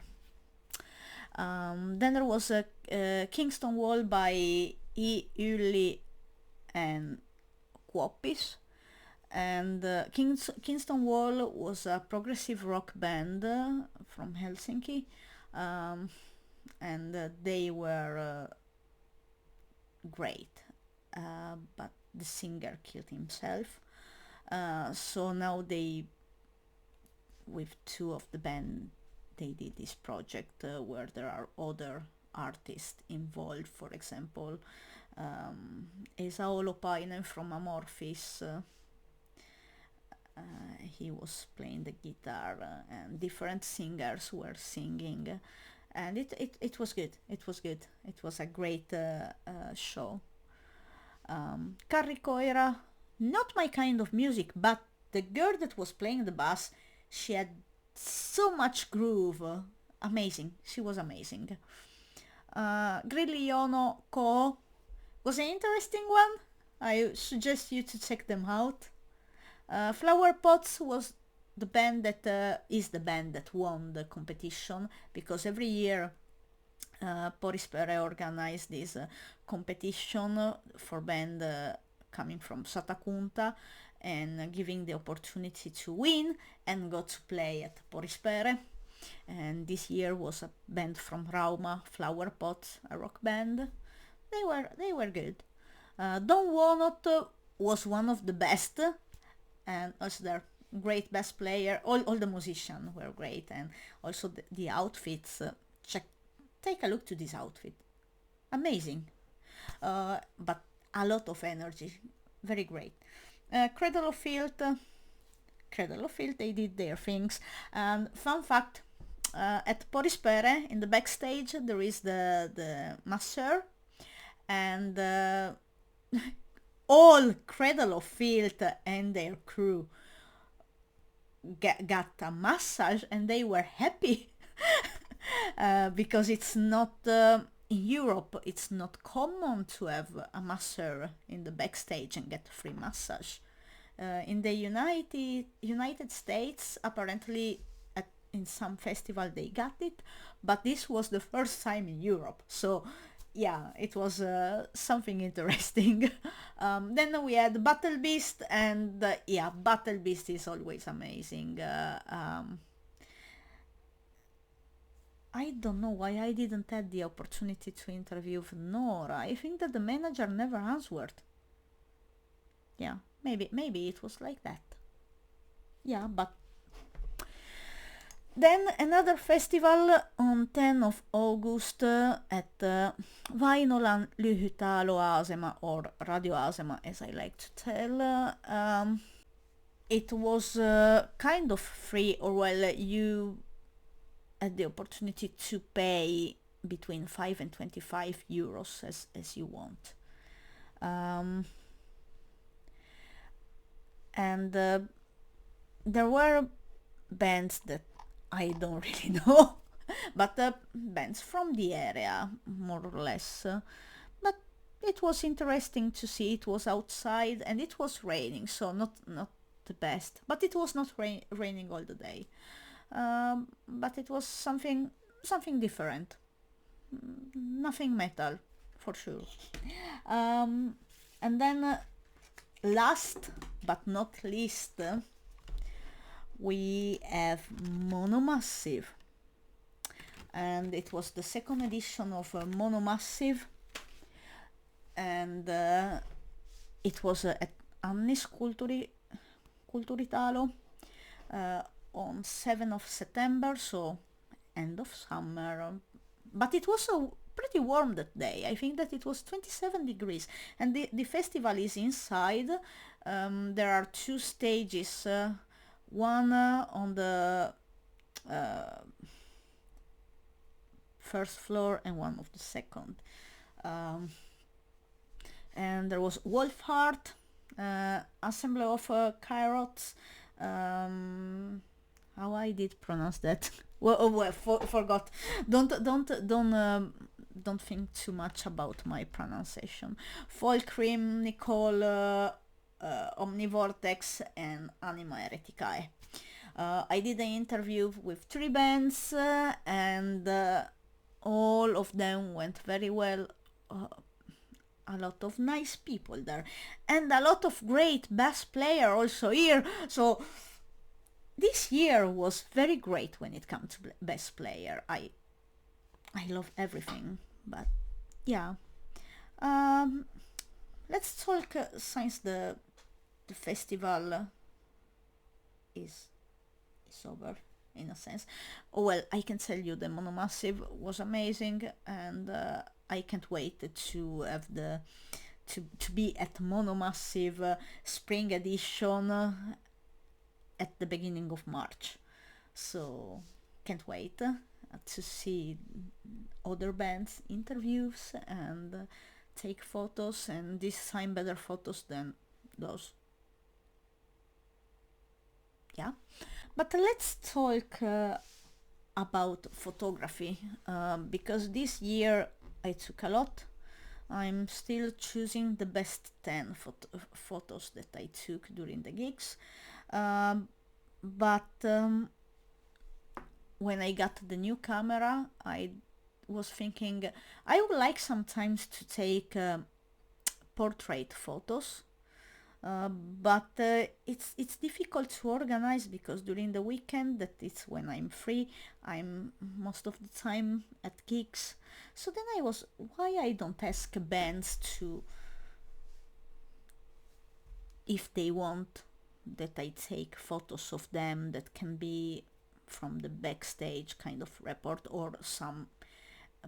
Then there was a Kingston Wall by E. Ylli and Kuoppis. And Kingston Wall was a progressive rock band from Helsinki, and they were great, but the singer killed himself. So now they, with two of the band, they did this project where there are other artists involved. For example, Esa Holopainen from Amorphis. He was playing the guitar, and different singers were singing, and it was good. It was a great show. Carri Koira, not my kind of music, but the girl that was playing the bass, she had so much groove. Amazing. She was amazing. Grigliono Ko was an interesting one. I suggest you to check them out. Flower Pots was the band that is the band that won the competition, because every year Porispere organized this competition for band coming from Satakunta, and giving the opportunity to win and go to play at Porispere. And this year was a band from Rauma, Flower Pots, a rock band. They were good. Don Wonot was one of the best, and also their great bass player. All the musicians were great, and also the outfits. Take a look to this outfit. Amazing, but a lot of energy. Very great. Cradle of Filth, they did their things. And fun fact, at Porispere, in the backstage, there is the masseur, and all Cradle of Filth and their crew got a massage, and they were happy. Because it's not in Europe, it's not common to have a masseur in the backstage and get a free massage. In the United States, apparently in some festival they got it, but this was the first time in Europe. So yeah, it was something interesting. Then we had Battle Beast, and yeah, Battle Beast is always amazing. I don't know why I didn't have the opportunity to interview Nora. I think that the manager never answered. Yeah, maybe it was like that. Yeah, but then another festival on 10th of August at Vainolan Lyhytaloasema, or Radioasema as I like to tell. It was kind of free, or well, you had the opportunity to pay between 5 and 25 euros as you want. And there were bands that I don't really know, but bands from the area, more or less. But it was interesting to see. It was outside and it was raining, so not the best. But it was not raining all the day. But it was something different. Nothing metal, for sure. And then last but not least, we have Monomassive, and it was the second edition of Monomassive, and it was at Annis Kulturitalo on 7th of September, so end of summer, but it was pretty warm that day. I think that it was 27 degrees, and the festival is inside. There are two stages, one on the uh, first floor and one of the second. Um, and there was wolf heart, assembly of carrots. How I did pronounce that? Forgot. Don't think too much about my pronunciation. Foil cream, Nicole, Omnivortex, and Anima Hereticae. I did an interview with three bands, and all of them went very well. A lot of nice people there, and a lot of great bass player also here. So this year was very great when it comes to bass player. I love everything, but yeah. Um, let's talk since the festival is over in a sense. Oh, well, I can tell you the Monomassive was amazing, and I can't wait to have to be at Monomassive spring edition at the beginning of March. So can't wait to see other bands interviews and take photos, and this time better photos than those. Yeah, but let's talk about photography, because this year I took a lot. I'm still choosing the best 10 photos that I took during the gigs. But when I got the new camera, I was thinking I would like sometimes to take portrait photos, but it's difficult to organize because during the weekend, that is when I'm free, I'm most of the time at gigs. So then I was, why I don't ask bands to, if they want that I take photos of them that can be from the backstage kind of report, or some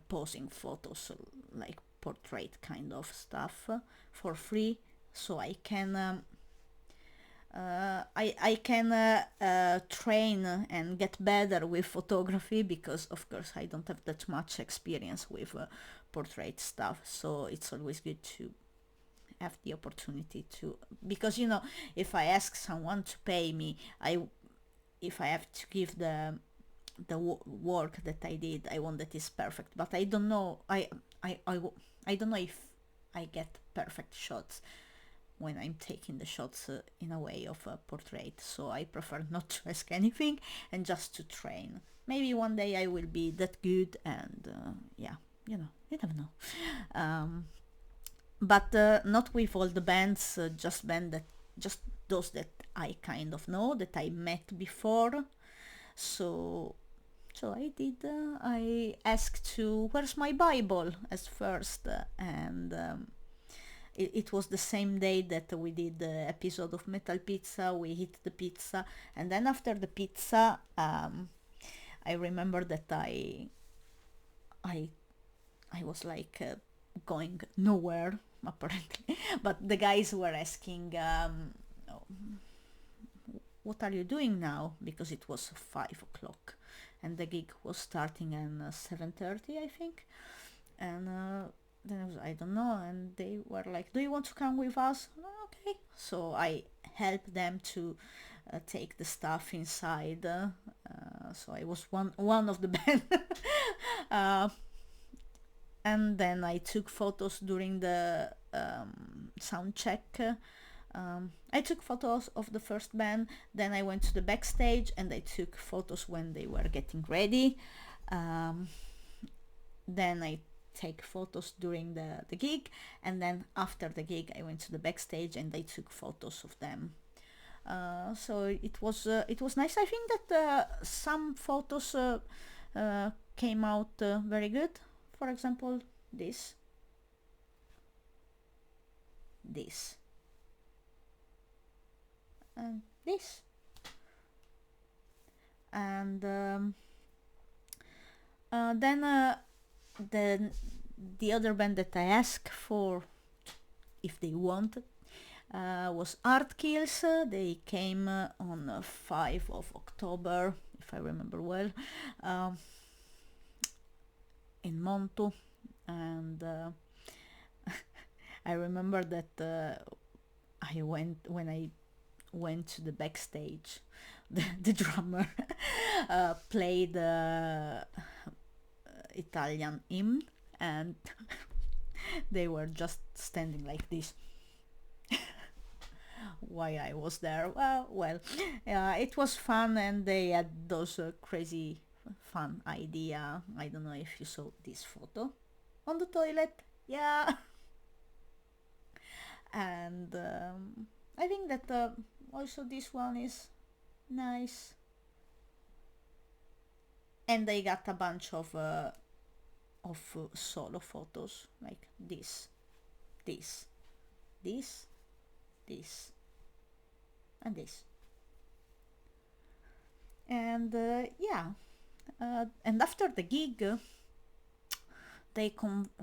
posing photos, like portrait kind of stuff, for free, so I can I can train and get better with photography, because of course I don't have that much experience with portrait stuff, so it's always good to have the opportunity to, because if I ask someone to pay me, if I have to give the work that I did, I want that is perfect, but I don't know, I don't know if I get perfect shots when I'm taking the shots in a way of a portrait, so I prefer not to ask anything and just to train. Maybe one day I will be that good, and yeah, you never know. But not with all the bands, just those that I kind of know, that I met before. So I did. I asked to, where's my Bible, as first, and it was the same day that we did the episode of Metal Pizza. We hit the pizza, and then after the pizza, I remember that I was like going nowhere apparently, but the guys were asking, oh, what are you doing now? Because it was 5 o'clock, and the gig was starting at 7:30, I think, and then I don't know, and they were like, do you want to come with us? Okay, so I helped them to take the stuff inside, so I was one of the band. uh, and then I took photos during the sound check. I took photos of the first band, then I went to the backstage and I took photos when they were getting ready. Then I take photos during the gig, and then after the gig I went to the backstage and I took photos of them. So it was nice. I think that some photos came out very good. For example, this and this, and Then the other band that I asked for if they wanted was Art Kills. They came on 5 of October, if I remember well, um, in Montu, and I remember that when I went to the backstage, the drummer played Italian hymn, and they were just standing like this while I was there. It was fun, and they had those crazy fun idea. I don't know if you saw this photo on the toilet. Yeah. And I think that also this one is nice. And I got a bunch of solo photos like this, this, this, this, and this. And and after the gig, they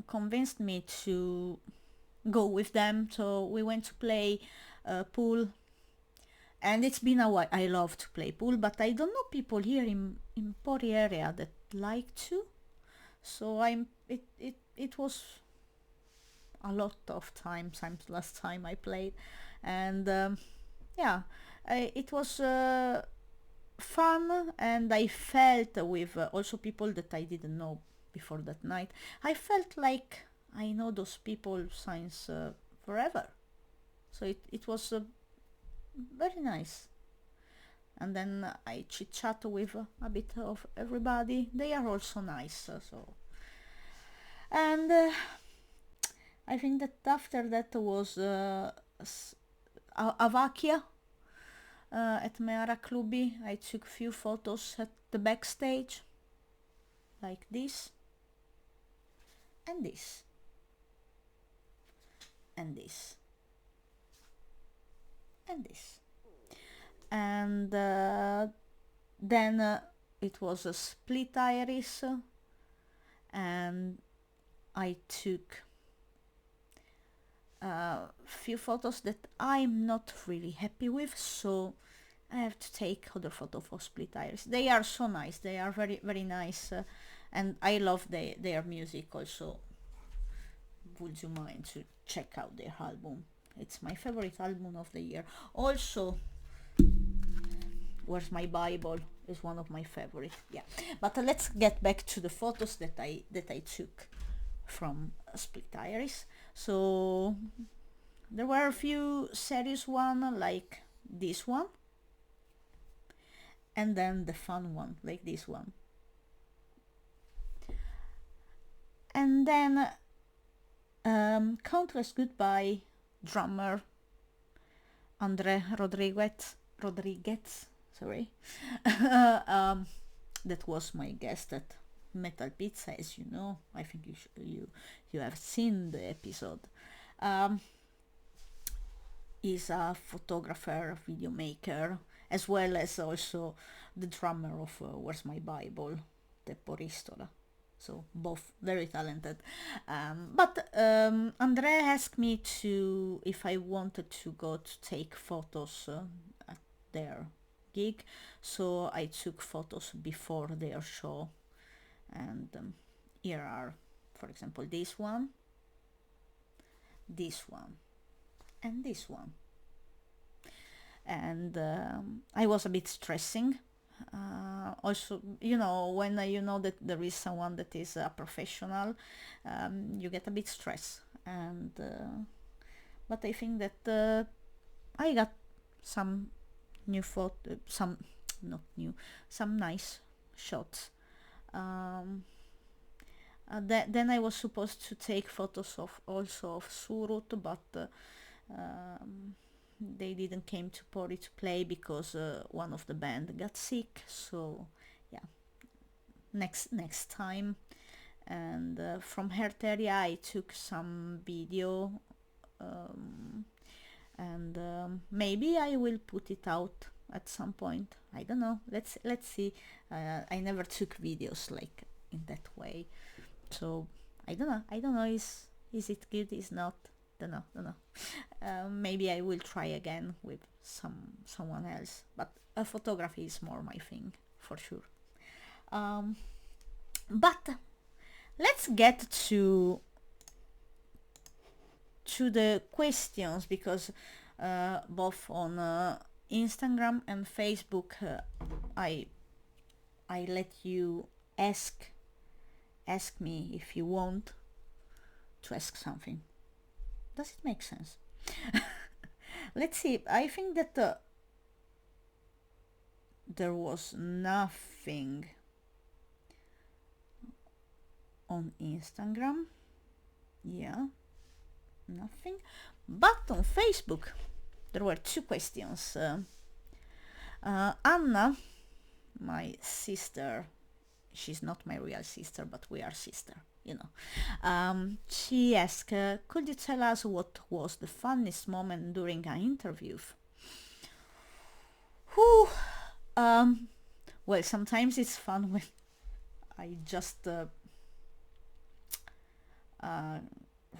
convinced me to go with them. So we went to play pool, and it's been a while. I love to play pool, but I don't know people here in Pori area that like to. So it was a lot of time since last time I played, and it was fun, and I felt with also people that I didn't know before that night. I felt like I know those people since forever. So it was very nice. And then I chit chat with a bit of everybody. They are also nice. And I think that after that was Avakia at Meara Klubi. I took few photos at the backstage, like this, and this, and this, and this. And then it was a split iris, and I took a few photos that I'm not really happy with, so I have to take other photo for split iris. They are so nice. They are very, very nice, and I love their music also. Would you mind to check out their album? It's my favorite album of the year. Also, Where's My Bible is one of my favorite. Yeah, but let's get back to the photos that I took from Split Iris. So there were a few serious one like this one, and then the fun one like this one, and then Countless Goodbye drummer Andre Rodriguez, sorry, that was my guest at Metal Pizza, as you know. I think you have seen the episode. He's a photographer, video maker, as well as also the drummer of Where's My Bible, Teppo Ristola. So both very talented. But Andre asked me to if I wanted to go to take photos at their gig, so I took photos before their show, and here are, for example, this one, and this one. And I was a bit stressing. Also, when you know that there is someone that is a professional, you get a bit stressed. And but I think that I got some new photo, some not new, some nice shots. Then I was supposed to take photos of Surut, but they didn't came to Pori to play because one of the band got sick. So yeah, next time. And from Herteria I took some video, and maybe I will put it out at some point. I don't know. Let's see. I never took videos like in that way. So I don't know, is it good, is not, don't know. Maybe I will try again with someone else, but photography is more my thing for sure. But let's get to the questions, because both on Instagram and Facebook I let you ask me if you want to ask something. Does it make sense? Let's see. I think that there was nothing on Instagram. Yeah, nothing. But on Facebook there were 2 questions. Anna, my sister, she's not my real sister, but we are sister, you know. She asked, could you tell us what was the funniest moment during an interview? Whew. Well, sometimes it's fun when I just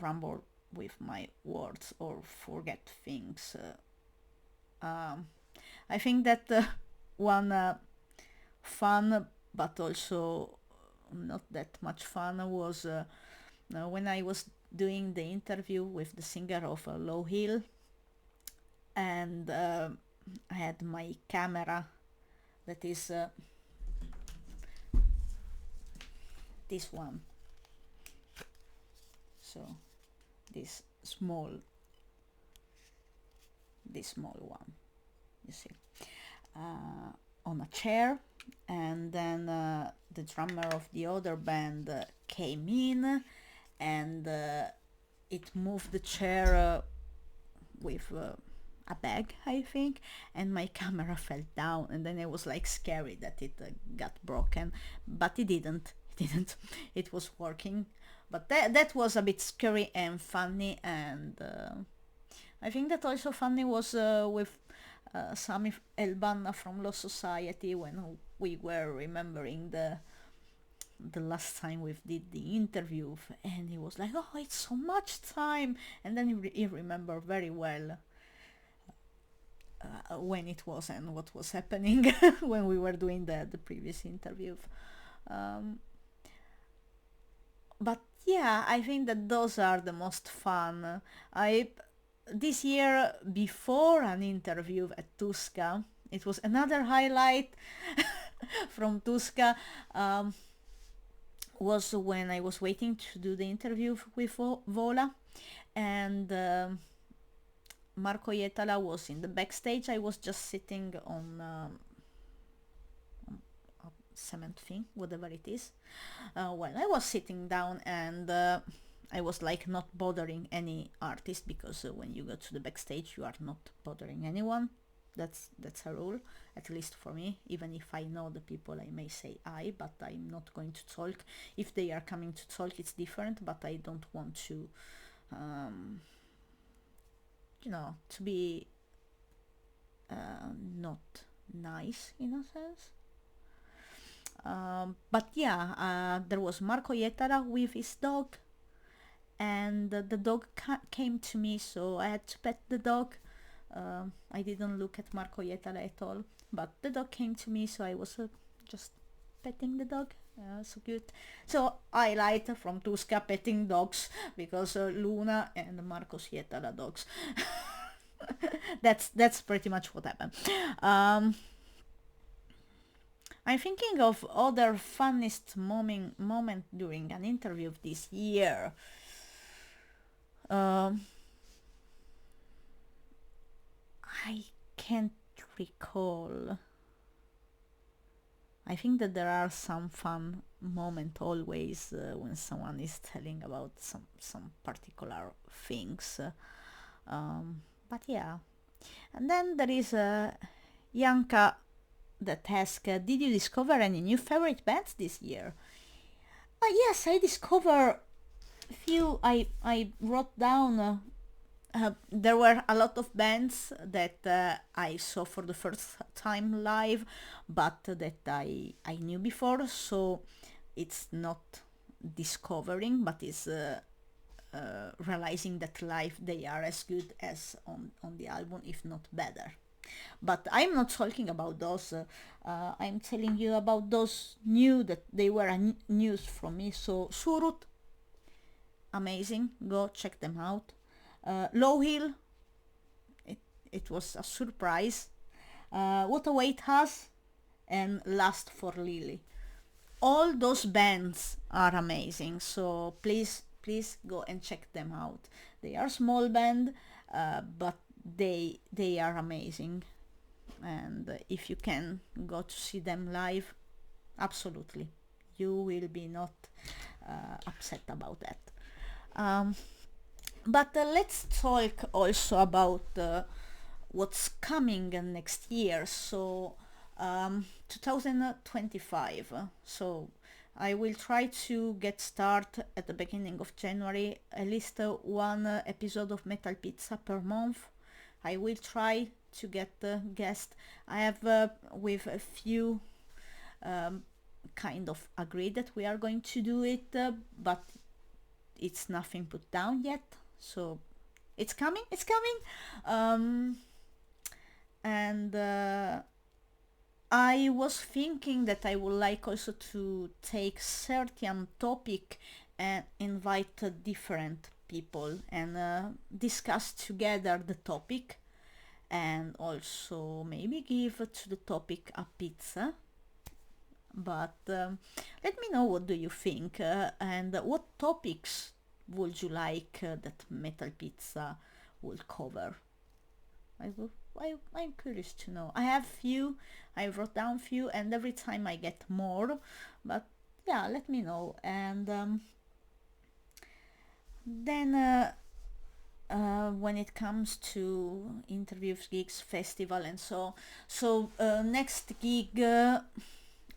ramble with my words or forget things. I think that one fun but also not that much fun was when I was doing the interview with the singer of Low Hill, and I had my camera that is this one, so this small one, you see, on a chair, and then the drummer of the other band came in, and it moved the chair with a bag, I think, and my camera fell down, and then I was like scary that it got broken, but it didn't. It was working, but that was a bit scary and funny. And I think that also funny was with Sami Elbanna from Law Society, when we were remembering the last time we did the interview, and he was like, oh, it's so much time, and then he remembered very well when it was and what was happening when we were doing the previous interview. But yeah, I think that those are the most fun. This year, before an interview at Tusca, it was another highlight from Tusca, was when I was waiting to do the interview with Vola, and Marco Ietala was in the backstage. I was just sitting on a cement thing, whatever it is. Well, I was sitting down, and I was like not bothering any artist, because when you go to the backstage you are not bothering anyone. That's a rule, at least for me. Even if I know the people, I may say I, but I'm not going to talk. If they are coming to talk, it's different, but I don't want to to be not nice in a sense. But yeah, there was Marco Ietara with his dog, and the dog came to me, so I had to pet the dog. I didn't look at Marco Ietara at all, but the dog came to me, so I was just petting the dog. So cute. So highlight from Tusca, petting dogs, because Luna and Marcos Ietara dogs. That's pretty much what happened. I'm thinking of other funniest moment during an interview of this year. I can't recall. I think that there are some fun moment always when someone is telling about some particular things. But yeah. And then there is Yanka that asks, did you discover any new favorite bands this year? Yes, I discovered a few. I wrote down there were a lot of bands that I saw for the first time live, but that I knew before. So it's not discovering, but is realizing that live they are as good as on the album, if not better. But I'm not talking about those. I'm telling you about those new that they were news from me. So Surut, amazing. Go check them out. Low Hill, it was a surprise. What Await Us, and Last for Lily. All those bands are amazing. So please go and check them out. They are small band, but they are amazing. And if you can go to see them live, absolutely, you will be not upset about that. But let's talk also about what's coming next year. So 2025. So I will try to get start at the beginning of January, at least one episode of Metal Pizza per month. I will try to get the guest. I have with a few kind of agreed that we are going to do it, but it's nothing put down yet. So it's coming. And I was thinking that I would like also to take certain topic and invite different people and discuss together the topic, and also maybe give to the topic a pizza. But let me know, what do you think, and what topics would you like that Metal Pizza will cover? I'm curious to know. I wrote down few, and every time I get more, but yeah, let me know. And then when it comes to interviews, gigs, festival, and so next gig,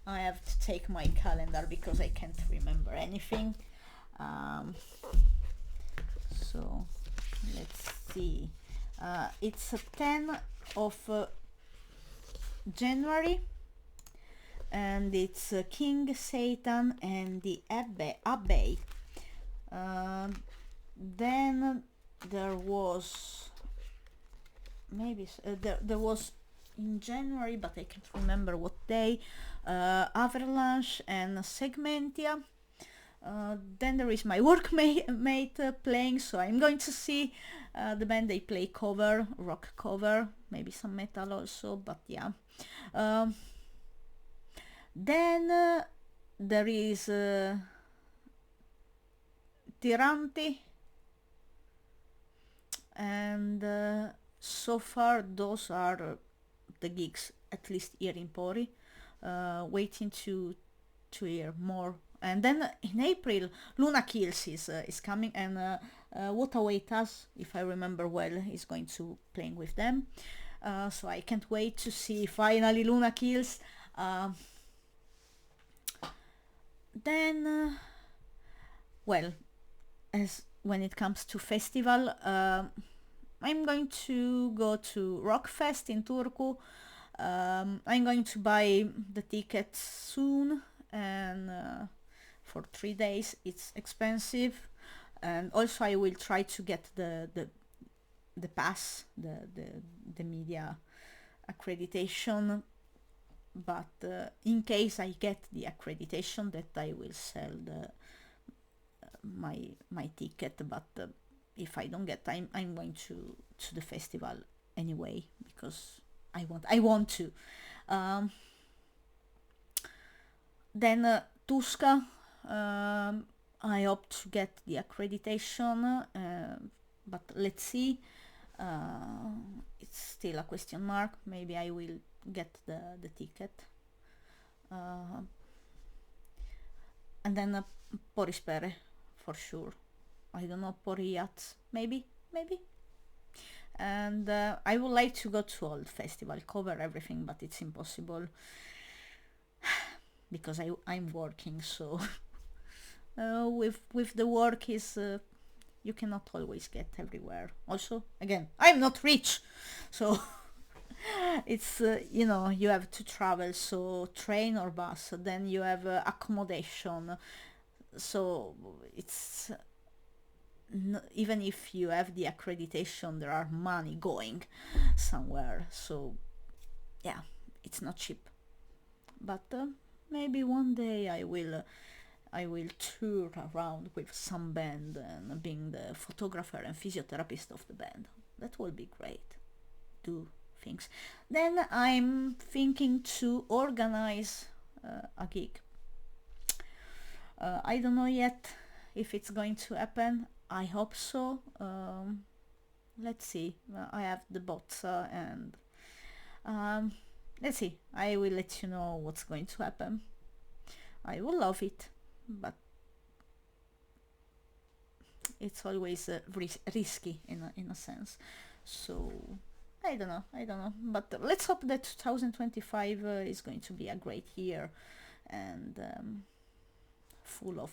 I have to take my calendar because I can't remember anything. So let's see. It's 10 of January, and it's King Satan and the Abbey. Then there was there was in January, but I can't remember what day, Avalanche and Segmentia. Then there is my workmate playing, so I'm going to see the band. They play cover, rock cover, maybe some metal also, but yeah. Then there is Tirante, and so far those are the gigs, at least here in Pori. Waiting to hear more. And then in April, Luna Kills is coming, and What Await Us, if I remember well, is going to playing with them. So I can't wait to see finally Luna Kills. Then, well, as when it comes to festival, I'm going to go to Rockfest in Turku. I'm going to buy the tickets soon, and for 3 days it's expensive. And also I will try to get the pass, the media accreditation, but in case I get the accreditation, that I will sell my ticket. But if I don't get, I'm going to the festival anyway, because I want to. Then Tuska, I hope to get the accreditation, but let's see. It's still a question mark. Maybe I will get the ticket. And then Porispere, for sure. I don't know, Poriat, maybe. And I would like to go to all festival, cover everything, but it's impossible because I'm working. So with the work is you cannot always get everywhere. Also, again, I'm not rich, so It's you have to travel, so train or bus, then you have accommodation, so it's even if you have the accreditation, there are money going somewhere, so yeah, it's not cheap. But maybe one day I will tour around with some band and being the photographer and physiotherapist of the band. That will be great. Do things. Then I'm thinking to organize a gig. I don't know yet if it's going to happen. I hope so. Let's see. I have the bots and um, let's see. I will let you know what's going to happen. I will love it, but it's always risky in a sense. So I don't know. But let's hope that 2025 is going to be a great year and full of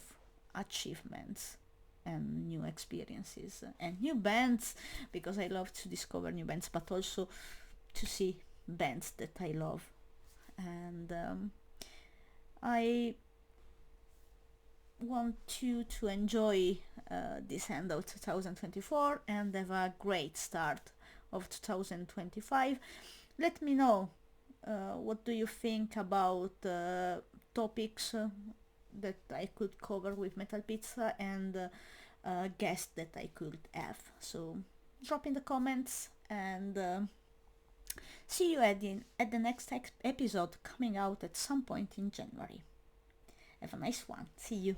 achievements and new experiences and new bands, because I love to discover new bands, but also to see bands that I love. And I want you to enjoy this end of 2024 and have a great start of 2025. Let me know what do you think about topics that I could cover with Metal Pizza and guests that I could have. So drop in the comments and see you at the next episode coming out at some point in January. Have a nice one. See you.